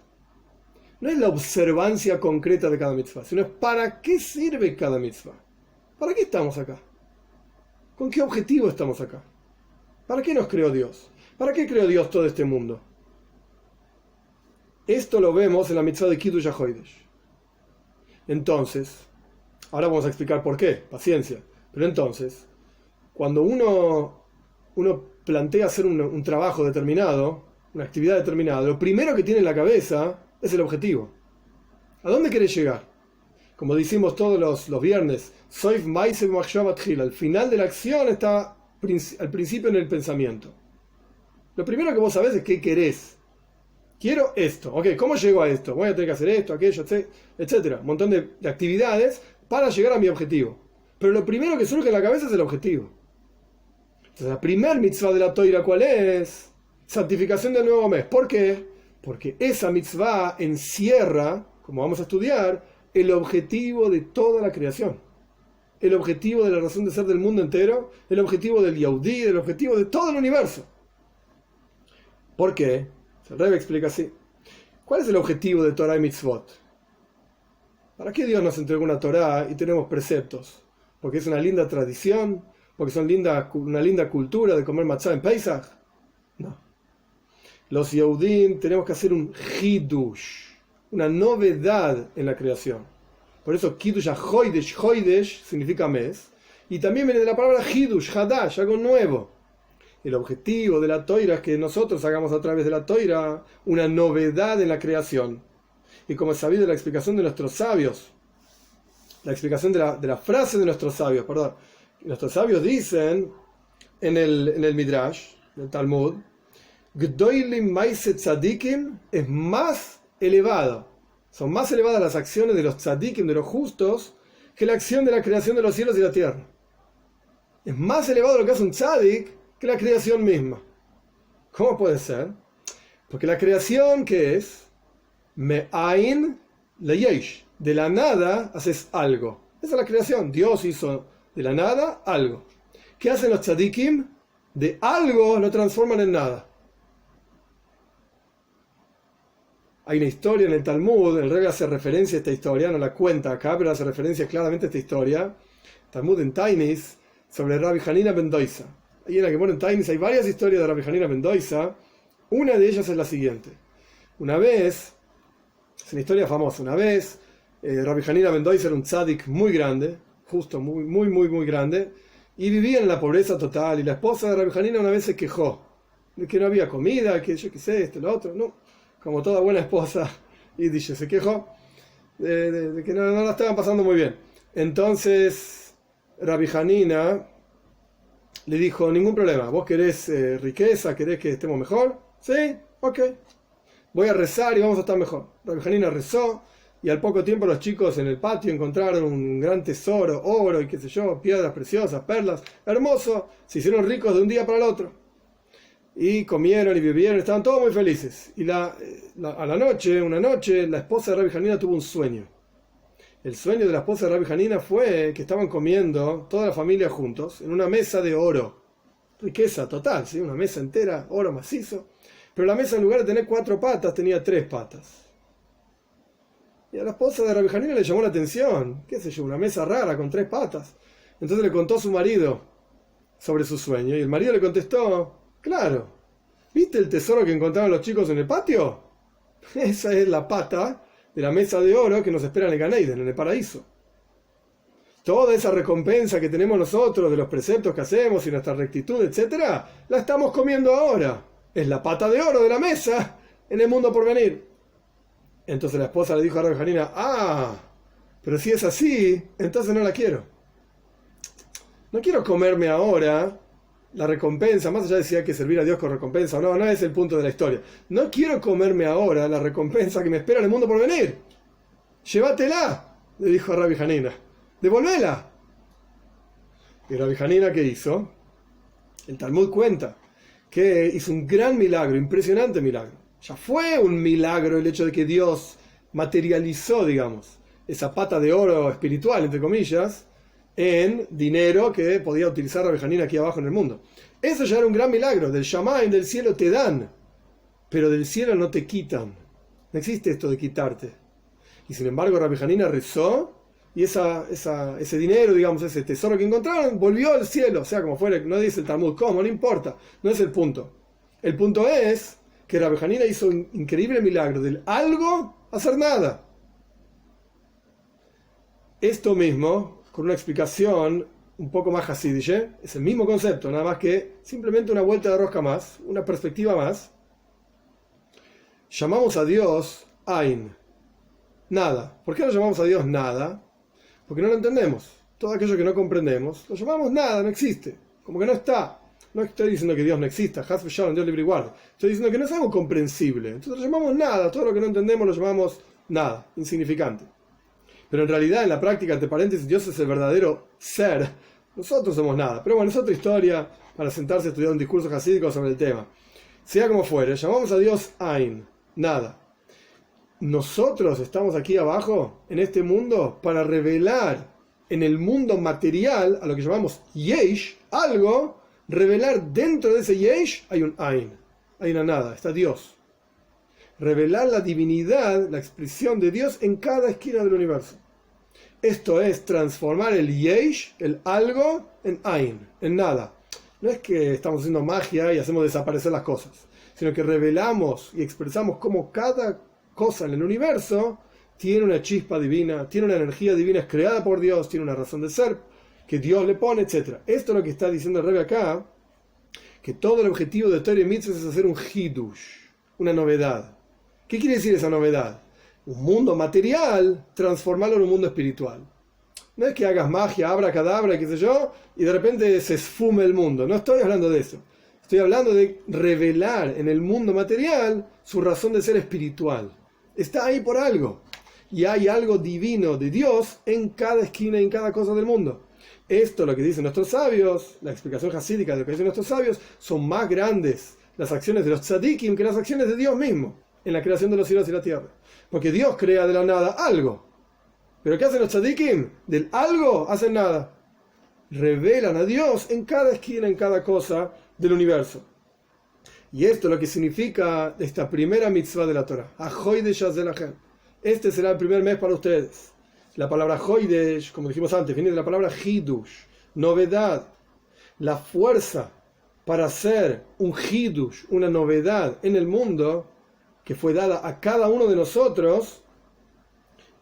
No es la observancia concreta de cada mitzvah, sino es para qué sirve cada mitzvah. ¿Para qué estamos acá? ¿Con qué objetivo estamos acá? ¿Para qué nos creó Dios? ¿Para qué creó Dios todo este mundo? Esto lo vemos en la mitzvah de Kiddush HaChodesh. Entonces, ahora vamos a explicar por qué, paciencia. Pero entonces, cuando uno plantea hacer un trabajo determinado, una actividad determinada, lo primero que tiene en la cabeza es el objetivo. ¿A dónde querés llegar? Como decimos todos los viernes, Soif Ma'aseh B'machshava Tchila, al final de la acción está al principio en el pensamiento. Lo primero que vos sabés es qué querés. Quiero esto. Ok, ¿cómo llego a esto? Voy a tener que hacer esto, aquello, etcétera. Un montón de actividades para llegar a mi objetivo. Pero lo primero que surge en la cabeza es el objetivo. Entonces, la primer mitzvah de la Toira, ¿cuál es? Santificación del nuevo mes. ¿Por qué? Porque esa mitzvah encierra, como vamos a estudiar, el objetivo de toda la creación. El objetivo de la razón de ser del mundo entero, el objetivo del Yahudí, el objetivo de todo el universo. ¿Por qué? El Rebbe explica así. ¿Cuál es el objetivo de Torah y Mitzvot? ¿Para qué Dios nos entregó una Torah y tenemos preceptos? ¿Porque es una linda tradición? ¿Porque son una linda cultura de comer matzah en Pesach? No. Los Yehudim tenemos que hacer un Hidush, una novedad en la creación. Por eso Kiddush HaChodesh, Chodesh significa mes, y también viene de la palabra Hidush, Hadash, algo nuevo. El objetivo de la Toira es que nosotros hagamos a través de la Toira una novedad en la creación. Y como es sabido la explicación de nuestros sabios, la explicación de la frase de nuestros sabios, perdón. Nuestros sabios dicen en el Midrash, en el Talmud, Gdoilim Maise Tzadikim es más elevado. Son más elevadas las acciones de los tzadikim, de los justos, que la acción de la creación de los cielos y la tierra. Es más elevado lo que hace un tzadik que la creación misma. ¿Cómo puede ser? Porque la creación, ¿qué es? Me'ain leyesh. De la nada haces algo. Esa es la creación. Dios hizo de la nada algo. ¿Qué hacen los tzadikim? De algo lo transforman en nada. Hay una historia en el Talmud, el Rebbe hace referencia a esta historia, no la cuenta acá, pero hace referencia claramente a esta historia. Talmud en Tainis, sobre Rabbi Hanina ben Doisa. Ahí en la que pone en Tainis hay varias historias de Rabbi Hanina ben Doisa. Una de ellas es la siguiente. Una vez, es una historia famosa, una vez Rabbi Hanina ben Doisa era un tzadik muy grande, justo muy grande, y vivía en la pobreza total, y la esposa de Rabbi Hanina una vez se quejó de que no había comida, que yo qué sé, esto, lo otro, no. Como toda buena esposa, y dice, se quejó de que no la estaban pasando muy bien. Entonces, Rabbi Hanina le dijo, ningún problema, vos querés riqueza, querés que estemos mejor, sí, ok, voy a rezar y vamos a estar mejor. Rabbi Hanina rezó, y al poco tiempo los chicos en el patio encontraron un gran tesoro, oro y qué sé yo, piedras preciosas, perlas, hermoso, se hicieron ricos de un día para el otro. Y comieron y bebieron, estaban todos muy felices. Y a la noche, una noche, la esposa de Rabbi Hanina tuvo un sueño. El sueño de la esposa de Rabbi Hanina fue que estaban comiendo toda la familia juntos en una mesa de oro. Riqueza total, ¿sí? Una mesa entera, oro macizo. Pero la mesa, en lugar de tener 4 patas, tenía 3 patas. Y a la esposa de Rabbi Hanina le llamó la atención. ¿Qué sé yo? Una mesa rara con 3 patas. Entonces le contó a su marido sobre su sueño. Y el marido le contestó, claro, ¿viste el tesoro que encontraron los chicos en el patio? Esa es la pata de la mesa de oro que nos espera en el Gan Eden, en el paraíso. Toda esa recompensa que tenemos nosotros de los preceptos que hacemos y nuestra rectitud, etcétera, la estamos comiendo ahora. Es la pata de oro de la mesa en el mundo por venir. Entonces la esposa le dijo a Rabbi Hanina, pero si es así, entonces no la quiero. No quiero comerme ahora la recompensa, más allá de si hay que servir a Dios con recompensa o no, no es el punto de la historia. No quiero comerme ahora la recompensa que me espera en el mundo por venir. Llévatela, le dijo a Rabbi Hanina. Devolvela. Y Rabbi Hanina, ¿qué hizo? El Talmud cuenta que hizo un gran milagro, impresionante milagro. Ya fue un milagro el hecho de que Dios materializó, digamos, esa pata de oro espiritual, entre comillas, en dinero que podía utilizar Rabbi Hanina aquí abajo en el mundo. Eso ya era un gran milagro. Del Shamayim, del cielo te dan, pero del cielo no te quitan. No existe esto de quitarte. Y sin embargo Rabbi Hanina rezó y ese dinero, digamos, ese tesoro que encontraron, volvió al cielo. O sea, como fuera, no dice el Talmud, ¿cómo? No importa. No es el punto. El punto es que Rabbi Hanina hizo un increíble milagro del algo a hacer nada. Esto mismo, con una explicación un poco más hasidish, es el mismo concepto, nada más que simplemente una vuelta de rosca más, una perspectiva más. Llamamos a Dios Ain, nada. ¿Por qué lo llamamos a Dios nada? Porque no lo entendemos. Todo aquello que no comprendemos, lo llamamos nada, no existe, como que no está. No estoy diciendo que Dios no exista, Has v'shalom, Dios libre y guarde. Estoy diciendo que no es algo comprensible. Entonces lo llamamos nada, todo lo que no entendemos lo llamamos nada, insignificante. Pero en realidad, en la práctica, entre paréntesis, Dios es el verdadero ser. Nosotros somos nada. Pero bueno, es otra historia para sentarse a estudiar un discurso hasídico sobre el tema. Sea como fuere, llamamos a Dios Ain, nada. Nosotros estamos aquí abajo, en este mundo, para revelar en el mundo material, a lo que llamamos Yesh, algo, revelar dentro de ese Yesh hay un Ain, hay una nada, está Dios. Revelar la divinidad, la expresión de Dios en cada esquina del universo. Esto es transformar el Yesh, el algo, en Ain, en nada. No es que estamos haciendo magia y hacemos desaparecer las cosas, sino que revelamos y expresamos cómo cada cosa en el universo tiene una chispa divina, tiene una energía divina, es creada por Dios, tiene una razón de ser, que Dios le pone, etc. Esto es lo que está diciendo el Rebbe acá, que todo el objetivo de Torah y Mitzvot es hacer un hidush, una novedad. ¿Qué quiere decir esa novedad? Un mundo material, transformarlo en un mundo espiritual. No es que hagas magia, abracadabra, qué sé yo, y de repente se esfume el mundo. No estoy hablando de eso. Estoy hablando de revelar en el mundo material su razón de ser espiritual. Está ahí por algo. Y hay algo divino de Dios en cada esquina y en cada cosa del mundo. Esto es lo que dicen nuestros sabios, la explicación hasídica de lo que dicen nuestros sabios, son más grandes las acciones de los tzadikim que las acciones de Dios mismo en la creación de los cielos y la tierra. Porque Dios crea de la nada algo. ¿Pero qué hacen los tzadikim? Del algo hacen nada. Revelan a Dios en cada esquina, en cada cosa del universo. Y esto es lo que significa esta primera mitzvah de la Torah. Este será el primer mes para ustedes. La palabra Hoidesh, como dijimos antes, viene de la palabra Hidush, novedad. La fuerza para hacer un Hidush, una novedad en el mundo, que fue dada a cada uno de nosotros,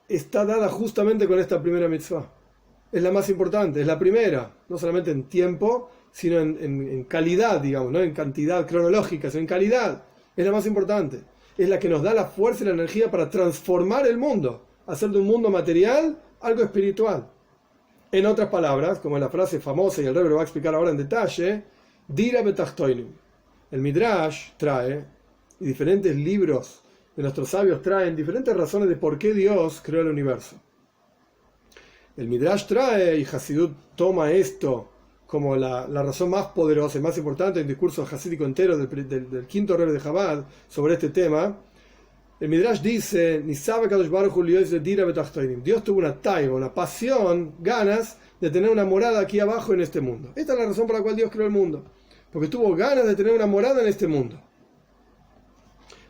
está dada justamente con esta primera mitzvah. Es la más importante, es la primera, no solamente en tiempo, sino en calidad, digamos, no en cantidad cronológica, sino en calidad. Es la más importante. Es la que nos da la fuerza y la energía para transformar el mundo, hacer de un mundo material algo espiritual. En otras palabras, como en la frase famosa, y el Rebbe lo va a explicar ahora en detalle, Dira betachtoinim. El Midrash trae, y diferentes libros de nuestros sabios traen diferentes razones de por qué Dios creó el universo. El Midrash trae, y Hasidut toma esto como la razón más poderosa y más importante en el discurso hasídico entero del quinto Rebbe de Chabad sobre este tema. El Midrash dice, Dios tuvo una taiba, una pasión, ganas de tener una morada aquí abajo en este mundo. Esta es la razón por la cual Dios creó el mundo, porque tuvo ganas de tener una morada en este mundo.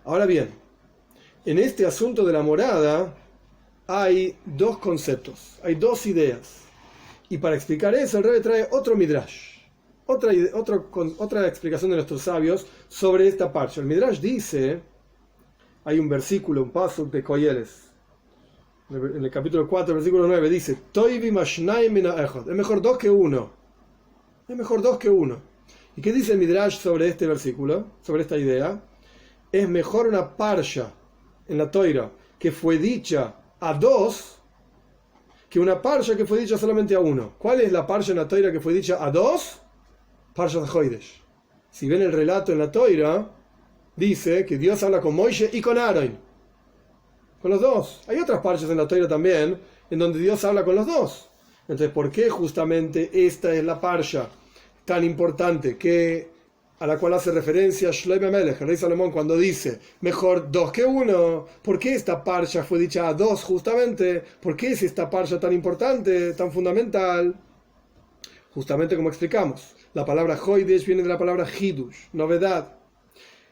Ahora bien, en este asunto de la morada hay dos conceptos, hay dos ideas. Y para explicar eso, el Rebbe trae otro Midrash, otra explicación de nuestros sabios sobre esta parsha. El Midrash dice, hay un versículo, un pasuk de Koyeles, en el capítulo 4, versículo 9, dice, Toivi mashnayim min ha'echad, es mejor dos que uno. Es mejor dos que uno. ¿Y qué dice el Midrash sobre este versículo, sobre esta idea? Es mejor una parsha en la Toira que fue dicha a dos que una parsha que fue dicha solamente a uno. ¿Cuál es la parsha en la Toira que fue dicha a dos? Parsha de Hoidesh. Si ven el relato en la Toira, dice que Dios habla con Moishe y con Aaron. Con los dos. Hay otras parshas en la Toira también en donde Dios habla con los dos. Entonces, ¿por qué justamente esta es la parsha tan importante a la cual hace referencia Shlomo Melech, el rey Salomón, cuando dice mejor dos que uno? ¿Por qué esta parsha fue dicha a dos justamente? ¿Por qué es esta parsha tan importante, tan fundamental? Justamente como explicamos, la palabra Hoidesh viene de la palabra Hidush, novedad.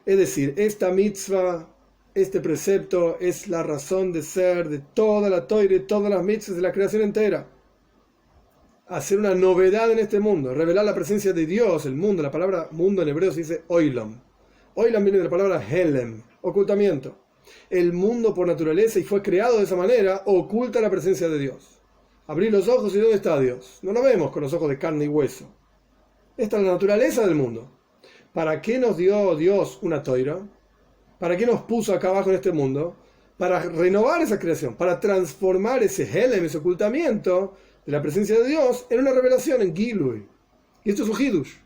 Es decir, esta mitzvah, este precepto es la razón de ser de toda la Torah y todas las mitzvahs de la creación entera. Hacer una novedad en este mundo, revelar la presencia de Dios, el mundo. La palabra mundo en hebreo se dice oilam. Oilam viene de la palabra helem, ocultamiento. El mundo por naturaleza, y fue creado de esa manera, oculta la presencia de Dios. Abrir los ojos y ¿dónde está Dios? No lo vemos con los ojos de carne y hueso. Esta es la naturaleza del mundo. ¿Para qué nos dio Dios una toira? ¿Para qué nos puso acá abajo en este mundo? Para renovar esa creación, para transformar ese helem, ese ocultamiento de la presencia de Dios en una revelación, en Gilui. Y esto es un Hidush.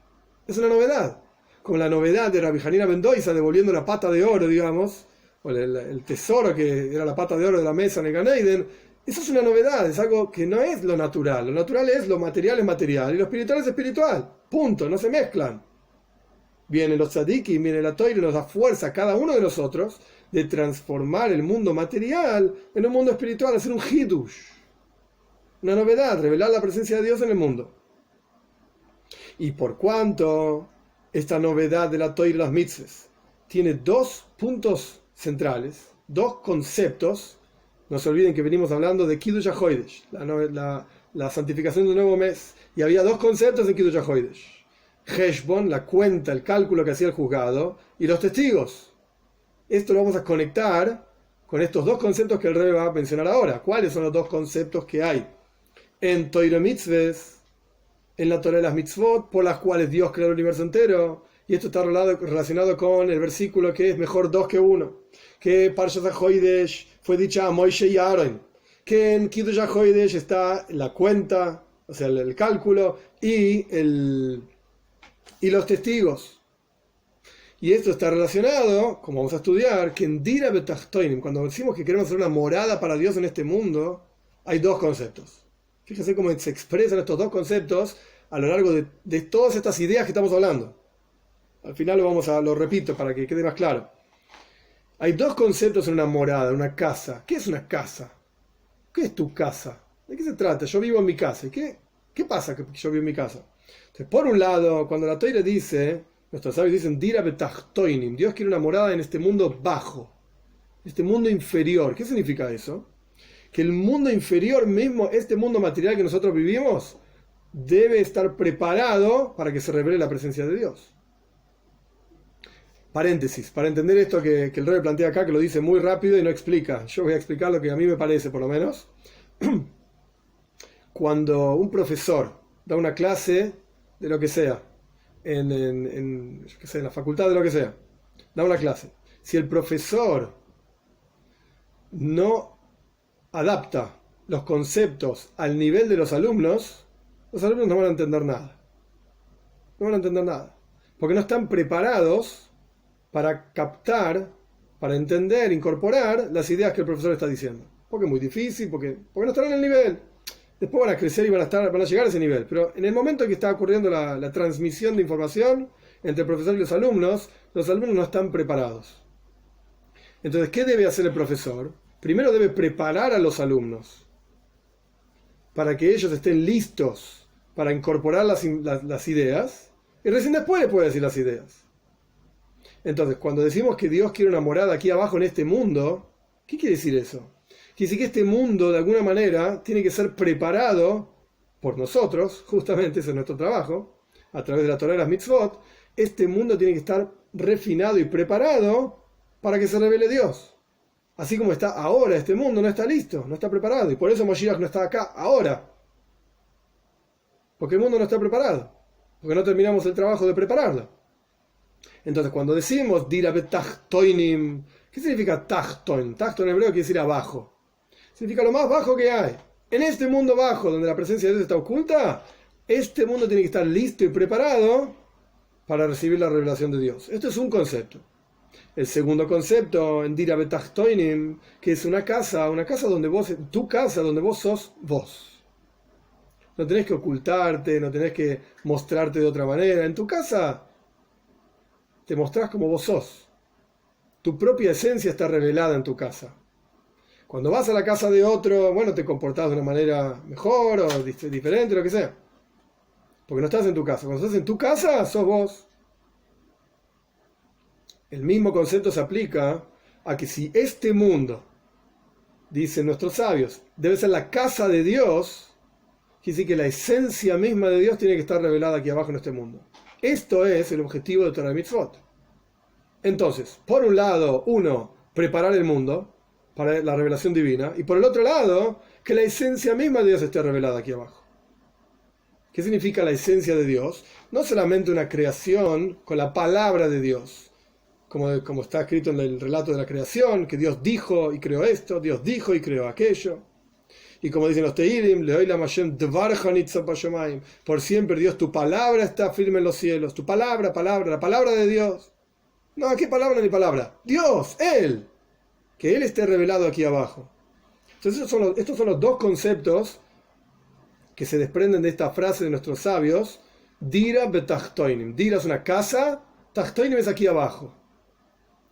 Es una novedad. Como la novedad de Rabbi Hanina ben Dosa devolviendo la pata de oro, digamos, o el tesoro que era la pata de oro de la mesa en el Gan Eden. Eso es una novedad, es algo que no es lo natural. Lo natural es lo material es material y lo espiritual es espiritual. Punto, no se mezclan. Vienen los tzadikim, viene la Torah y nos da fuerza a cada uno de nosotros de transformar el mundo material en un mundo espiritual, hacer un hidush, una novedad, revelar la presencia de Dios en el mundo. Y por cuanto esta novedad de la Torah y las mitzvahs tiene dos puntos centrales, dos conceptos. No se olviden que venimos hablando de Kiddush HaChodesh, la santificación del nuevo mes, y había dos conceptos en Kiddush HaChodesh: Heshbon, la cuenta, el cálculo que hacía el juzgado, y los testigos. Esto lo vamos a conectar con estos dos conceptos que el Rebbe va a mencionar ahora. ¿Cuáles son los dos conceptos que hay en Torah Mitzvahs, en la Torah de las Mitzvot, por las cuales Dios creó el universo entero? Y esto está relacionado con el versículo que es mejor dos que uno, que Parshas HaChodesh fue dicha a Moishe y a Aaron, que en Kiddush HaChodesh está la cuenta, o sea, el cálculo, y los testigos. Y esto está relacionado, como vamos a estudiar, que en Dira Betachtoinim, cuando decimos que queremos hacer una morada para Dios en este mundo, hay dos conceptos. Fíjense cómo se expresan estos dos conceptos a lo largo de todas estas ideas que estamos hablando. Al final lo repito para que quede más claro. Hay dos conceptos en una morada, en una casa. ¿Qué es una casa? ¿Qué es tu casa? ¿De qué se trata? Yo vivo en mi casa. ¿Y qué pasa que yo vivo en mi casa? Entonces, por un lado, cuando la Torah dice, nuestros sabios dicen, Dira betachtoinim, Dios quiere una morada en este mundo bajo, este mundo inferior. ¿Qué significa eso? Que el mundo inferior mismo, este mundo material que nosotros vivimos, debe estar preparado para que se revele la presencia de Dios. Paréntesis, para entender esto que el Rebbe plantea acá, que lo dice muy rápido y no explica. Yo voy a explicar lo que a mí me parece, por lo menos. Cuando un profesor da una clase de lo que sea, en la facultad de lo que sea, da una clase. Si el profesor no adapta los conceptos al nivel de los alumnos no van a entender nada. No van a entender nada. Porque no están preparados para captar, para entender, incorporar las ideas que el profesor está diciendo. Porque es muy difícil, porque no están en el nivel. Después van a crecer y van a llegar a ese nivel. Pero en el momento en que está ocurriendo la transmisión de información entre el profesor y los alumnos no están preparados. Entonces, ¿qué debe hacer el profesor? Primero debe preparar a los alumnos para que ellos estén listos para incorporar las ideas, y recién después le puede decir las ideas. Entonces, cuando decimos que Dios quiere una morada aquí abajo en este mundo, ¿qué quiere decir eso? Quiere decir que este mundo, de alguna manera, tiene que ser preparado por nosotros, justamente ese es nuestro trabajo, a través de la Torah de las Mitzvot. Este mundo tiene que estar refinado y preparado para que se revele Dios. Así como está ahora, este mundo no está listo, no está preparado. Y por eso Moshiach no está acá ahora. Porque el mundo no está preparado. Porque no terminamos el trabajo de prepararlo. Entonces, cuando decimos Dira betachtoinim, ¿qué significa tachtoin? Tachtoin en hebreo quiere decir abajo. Significa lo más bajo que hay. En este mundo bajo, donde la presencia de Dios está oculta, este mundo tiene que estar listo y preparado para recibir la revelación de Dios. Esto es un concepto. El segundo concepto, en Dira betachtoinim, que es una casa donde tu casa donde vos sos vos. No tenés que ocultarte, no tenés que mostrarte de otra manera. En tu casa te mostrás como vos sos. Tu propia esencia está revelada en tu casa. Cuando vas a la casa de otro, te comportás de una manera mejor o diferente, lo que sea. Porque no estás en tu casa. Cuando estás en tu casa, sos vos. El mismo concepto se aplica a que si este mundo, dicen nuestros sabios, debe ser la casa de Dios, quiere decir que la esencia misma de Dios tiene que estar revelada aquí abajo en este mundo. Esto es el objetivo de Torah Mitzvot. Entonces, por un lado, preparar el mundo para la revelación divina, y por el otro lado, que la esencia misma de Dios esté revelada aquí abajo. ¿Qué significa la esencia de Dios? No solamente una creación con la palabra de Dios, como está escrito en el relato de la creación, que Dios dijo y creó esto, Dios dijo y creó aquello. Y como dicen los Teilim, Leolam Hashem Dvarcha Nitzah Bashamayim, por siempre Dios, tu palabra está firme en los cielos, tu palabra, la palabra de Dios. No, ¿qué palabra ni palabra? Dios, Él, que Él esté revelado aquí abajo. Entonces estos son los dos conceptos que se desprenden de esta frase de nuestros sabios. Dira betachtoinim. Dira es una casa, tachtoinim es aquí abajo.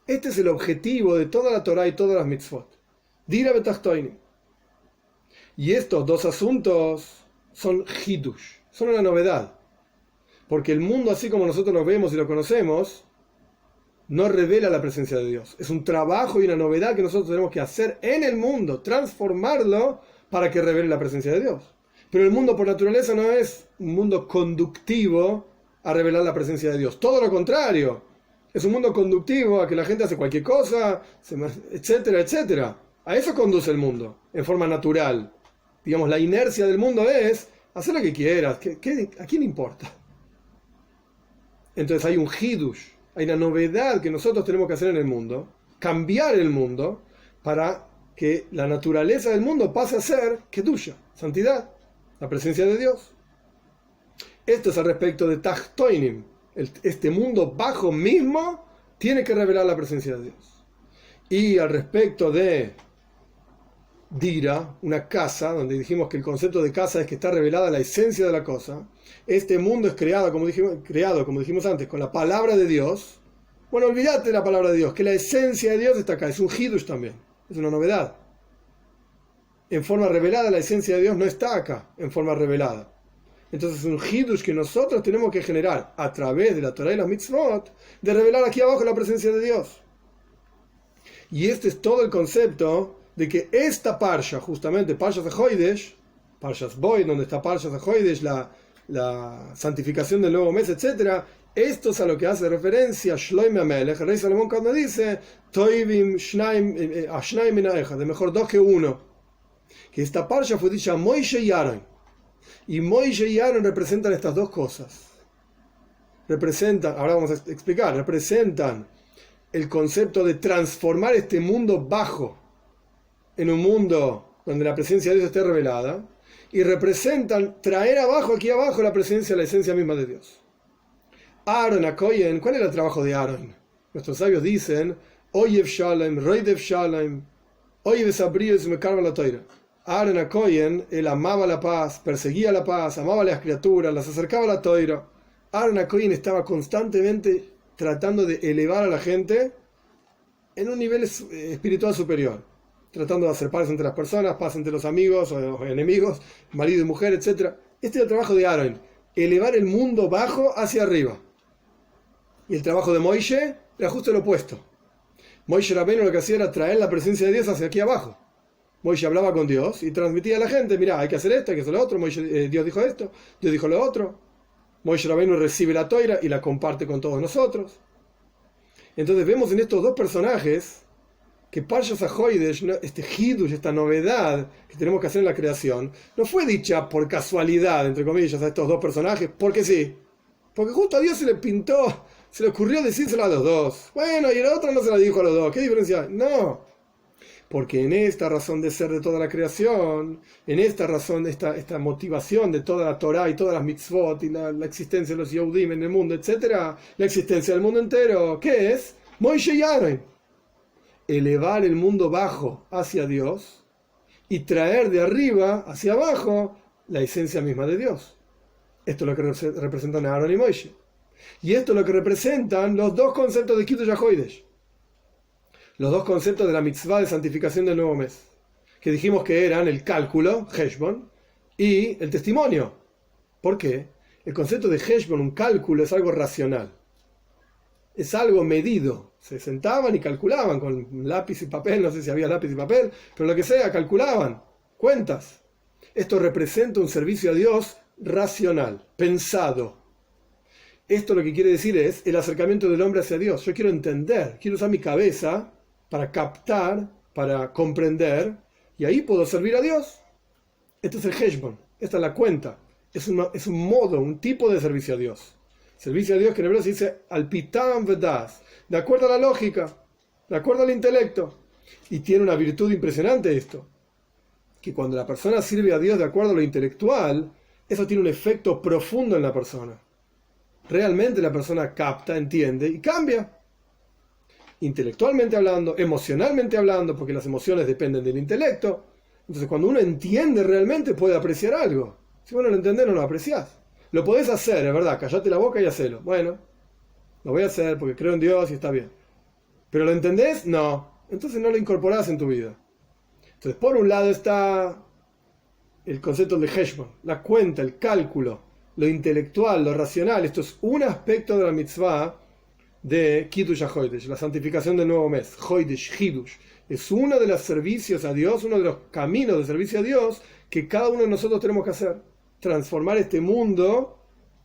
Este es el objetivo de toda la Torah y todas las mitzvot. Dira betachtoinim. Y estos dos asuntos son hidush, son una novedad. Porque el mundo, así como nosotros lo vemos y lo conocemos, no revela la presencia de Dios. Es un trabajo y una novedad que nosotros tenemos que hacer en el mundo, transformarlo para que revele la presencia de Dios. Pero el mundo por naturaleza no es un mundo conductivo a revelar la presencia de Dios. Todo lo contrario. Es un mundo conductivo a que la gente hace cualquier cosa, etcétera, etcétera. A eso conduce el mundo, en forma natural. Digamos, la inercia del mundo es hacer lo que quieras. ¿A quién importa? Entonces hay un hidush, hay una novedad que nosotros tenemos que hacer en el mundo, cambiar el mundo para que la naturaleza del mundo pase a ser kedusha, santidad, la presencia de Dios. Esto es al respecto de Tachtoinim. Este mundo bajo mismo tiene que revelar la presencia de Dios. Y al respecto de Dira, una casa, donde dijimos que el concepto de casa es que está revelada la esencia de la cosa. Este mundo es creado, como dijimos antes, con la palabra de Dios. Bueno, olvídate de la palabra de Dios, que la esencia de Dios está acá, es un hidush también, es una novedad. En forma revelada, la esencia de Dios no está acá, en forma revelada. Entonces es un hidush que nosotros tenemos que generar a través de la Torah y las mitzvot, de revelar aquí abajo la presencia de Dios. Y este es todo el concepto de que esta parsha, justamente Parshas HaChodesh, Parshas Boy, donde está Parshas HaChodesh, la santificación del nuevo mes, etc., esto es a lo que hace referencia Shloime HaMelech, el rey Salomón, cuando dice Toivim Ashnaim Min Ha'echad, de mejor dos que uno. Que esta parsha fue dicha a Moishe y Aaron. Y Moishe y Aaron representan estas dos cosas. Ahora vamos a explicar, representan el concepto de transformar este mundo bajo en un mundo donde la presencia de Dios esté revelada, y representan traer aquí abajo la presencia, la esencia misma de Dios. Aaron a Cohen, ¿cuál era el trabajo de Aaron? Nuestros sabios dicen Oyev Shalem, Roidev Shalem, Oyev Sabrius me carva la toira. Aaron a Cohen, él amaba la paz, perseguía la paz, amaba a las criaturas, las acercaba a la toira. Aaron a Cohen estaba constantemente tratando de elevar a la gente en un nivel espiritual superior, tratando de hacer paz entre las personas, paz entre los amigos o enemigos, marido y mujer, etc. Este es el trabajo de Aaron, elevar el mundo bajo hacia arriba. Y el trabajo de Moishe era justo el opuesto. Moishe Rabbeinu lo que hacía era traer la presencia de Dios hacia aquí abajo. Moishe hablaba con Dios y transmitía a la gente, mira, hay que hacer esto, hay que hacer lo otro, Dios dijo esto, Dios dijo lo otro. Moishe Rabbeinu recibe la toira y la comparte con todos nosotros. Entonces vemos en estos dos personajes que Parshas HaChodesh, este hidush, esta novedad que tenemos que hacer en la creación, no fue dicha por casualidad, entre comillas, a estos dos personajes, porque sí. Porque justo a Dios se le ocurrió decírselo a los dos. Bueno, y el otro no se la dijo a los dos. ¿Qué diferencia hay? No. Porque en esta razón de ser de toda la creación, en esta razón, esta motivación de toda la Torah y todas las mitzvot y la existencia de los Yehudim en el mundo, etc., la existencia del mundo entero, ¿qué es? Moishe y Aaron. Elevar el mundo bajo hacia Dios y traer de arriba hacia abajo la esencia misma de Dios. Esto es lo que representan Aaron y Moishe. Y esto es lo que representan los dos conceptos de Kiddush HaChodesh. Los dos conceptos de la mitzvah de santificación del nuevo mes, que dijimos que eran el cálculo, Heshbon, y el testimonio. ¿Por qué? El concepto de Heshbon, un cálculo, es algo racional. Es algo medido. Se sentaban y calculaban con lápiz y papel, no sé si había lápiz y papel, pero lo que sea, calculaban, cuentas. Esto representa un servicio a Dios racional, pensado. Esto lo que quiere decir es el acercamiento del hombre hacia Dios. Yo quiero entender, quiero usar mi cabeza para captar, para comprender, y ahí puedo servir a Dios. Esto es el Heshbon, esta es la cuenta. Es un modo, un tipo de servicio a Dios. Servicio a Dios que en hebreo se dice al pitam vedas, de acuerdo a la lógica, de acuerdo al intelecto. Y tiene una virtud impresionante esto, que cuando la persona sirve a Dios de acuerdo a lo intelectual, eso tiene un efecto profundo en la persona. Realmente la persona capta, entiende y cambia. Intelectualmente hablando, emocionalmente hablando, porque las emociones dependen del intelecto. Entonces cuando uno entiende realmente puede apreciar algo. Si vos no lo entendés, no lo apreciás. Lo podés hacer, es verdad, callate la boca y hacelo. Bueno, lo voy a hacer porque creo en Dios y está bien. ¿Pero lo entendés? No. Entonces no lo incorporás en tu vida. Entonces, por un lado está el concepto de Heshbon, la cuenta, el cálculo, lo intelectual, lo racional. Esto es un aspecto de la mitzvah de Kiddush HaChodesh, la santificación del nuevo mes. Chodesh, Hidush. Es uno de los servicios a Dios, uno de los caminos de servicio a Dios que cada uno de nosotros tenemos que hacer. Transformar este mundo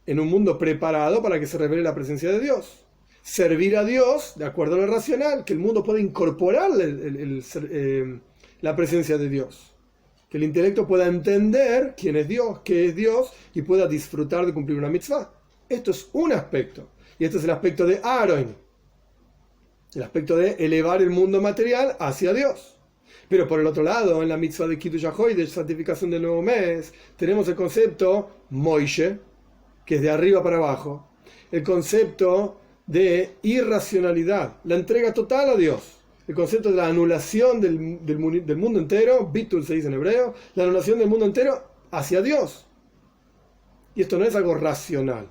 en un mundo preparado para que se revele la presencia de Dios. Servir a Dios de acuerdo a lo racional, que el mundo pueda incorporar la presencia de Dios. Que el intelecto pueda entender quién es Dios, qué es Dios, y pueda disfrutar de cumplir una mitzvah. Esto es un aspecto. Y este es el aspecto de Aaron. El aspecto de elevar el mundo material hacia Dios. Pero por el otro lado, en la mitzvah de Kiddush HaChodesh, santificación del nuevo mes, tenemos el concepto Moishe, que es de arriba para abajo. El concepto de irracionalidad, la entrega total a Dios. El concepto de la anulación del mundo entero, bitul se dice en hebreo, la anulación del mundo entero hacia Dios. Y esto no es algo racional,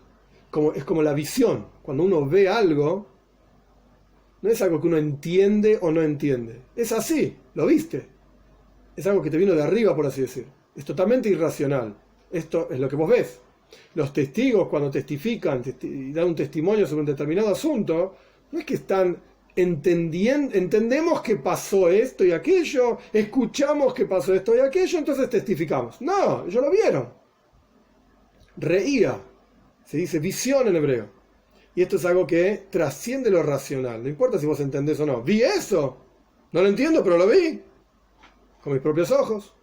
es como la visión. Cuando uno ve algo, no es algo que uno entiende o no entiende. Es así, lo viste. Es algo que te vino de arriba, por así decir. Es totalmente irracional. Esto es lo que vos ves. Los testigos, cuando testifican y dan un testimonio sobre un determinado asunto, no es que están entendemos que pasó esto y aquello, escuchamos que pasó esto y aquello, entonces testificamos. No, ellos lo vieron. Reía. Se dice visión en hebreo. Y esto es algo que trasciende lo racional. No importa si vos entendés o no. Vi eso. No lo entiendo, pero lo vi. Con mis propios ojos.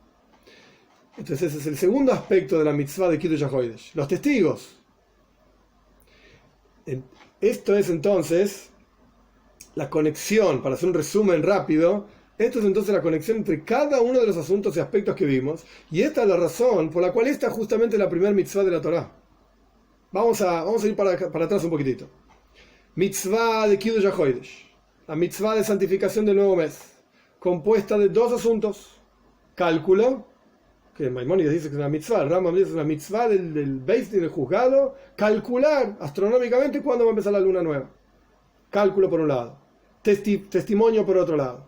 Entonces ese es el segundo aspecto de la mitzvah de Kiddush HaChodesh. Los testigos. Esto es entonces la conexión, para hacer un resumen rápido, esto es entonces la conexión entre cada uno de los asuntos y aspectos que vimos, y esta es la razón por la cual esta es justamente la primera mitzvah de la Torá. Vamos a ir para atrás un poquitito. Mitzvah de Kiddush HaChodesh, la mitzvah de santificación del nuevo mes, compuesta de dos asuntos: cálculo, que Maimónides dice que es una mitzvah, el Rambam dice que es una mitzvah del Beis Din, del juzgado, calcular astronómicamente cuándo va a empezar la luna nueva. Cálculo por un lado. Testimonio por otro lado.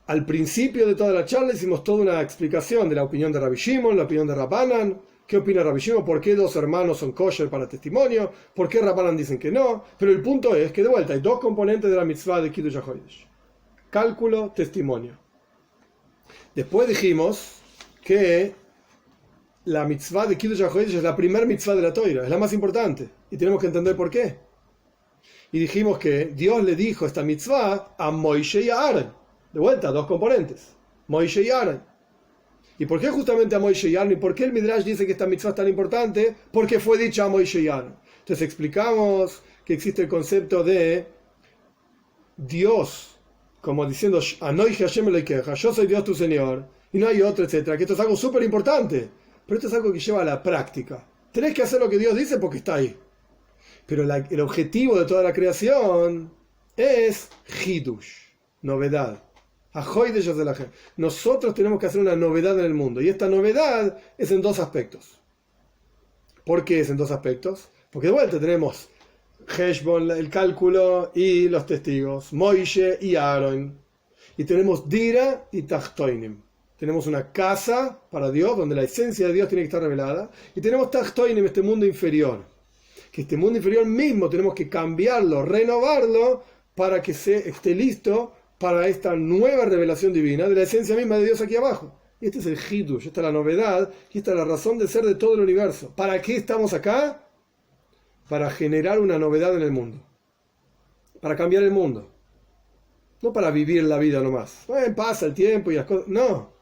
Al principio de toda la charla hicimos toda una explicación de la opinión de Rabbi Shimon, la opinión de Rabbanan, qué opina Rabbi Shimon, por qué dos hermanos son kosher para testimonio, por qué Rabbanan dicen que no, pero el punto es que de vuelta hay dos componentes de la mitzvah de Kiddush HaChodesh: cálculo, testimonio. Después dijimos que la mitzvah de Kiddush HaChodesh es la primera mitzvah de la Torá, es la más importante, y tenemos que entender por qué. Y dijimos que Dios le dijo esta mitzvah a Moishe y a Aaron. De vuelta, dos componentes: Moishe y Aaron. ¿Y por qué justamente a Moishe y Aaron? ¿Y por qué el Midrash dice que esta mitzvah es tan importante? Porque fue dicha a Moishe y Aaron. Entonces explicamos que existe el concepto de Dios, como diciendo Anoij Hashem Elokeja, yo soy Dios tu Señor, y no hay otro, etcétera. Que esto es algo súper importante, pero esto es algo que lleva a la práctica. Tenés que hacer lo que Dios dice porque está ahí. Pero el objetivo de toda la creación es Hidush, novedad. Nosotros tenemos que hacer una novedad en el mundo. Y esta novedad es en dos aspectos. ¿Por qué es en dos aspectos? Porque de vuelta tenemos Heshbon, el cálculo, y los testigos, Moishe y Aaron. Y tenemos Dira y Tachtoinim. Tenemos una casa para Dios, donde la esencia de Dios tiene que estar revelada. Y tenemos Tachtoinim, este mundo inferior. Que este mundo inferior mismo tenemos que cambiarlo, renovarlo, para que esté listo para esta nueva revelación divina de la esencia misma de Dios aquí abajo. Y este es el Hidush, esta es la novedad, y esta es la razón de ser de todo el universo. ¿Para qué estamos acá? Para generar una novedad en el mundo. Para cambiar el mundo. No para vivir la vida nomás. Pasa el tiempo y las cosas. No.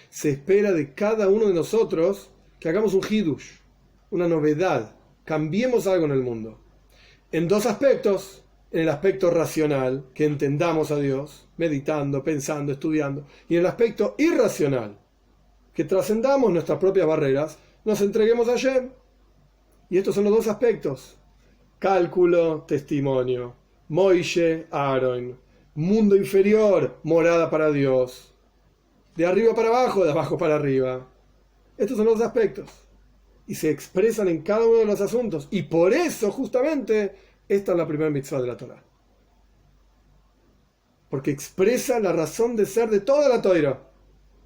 Se espera de cada uno de nosotros que hagamos un Hidush, una novedad. Cambiemos algo en el mundo. En dos aspectos. en el aspecto racional, que entendamos a Dios, meditando, pensando, estudiando, y en el aspecto irracional, que trascendamos nuestras propias barreras, nos entreguemos a Hashem. Y estos son los dos aspectos: cálculo, testimonio; Moishe, Aaron; mundo inferior, morada para Dios; de arriba para abajo, de abajo para arriba. Estos son los dos aspectos, y se expresan en cada uno de los asuntos, y por eso justamente esta es la primera mitzvah de la Torah, porque expresa la razón de ser de toda la Torah.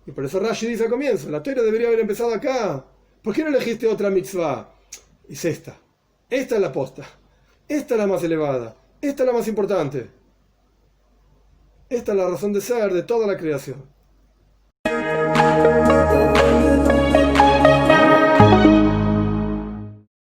Y por eso Rashi dice al comienzo: la Torah debería haber empezado acá. ¿Por qué no elegiste otra mitzvah? Es esta es la posta, esta es la más elevada, esta es la más importante, esta es la razón de ser de toda la creación.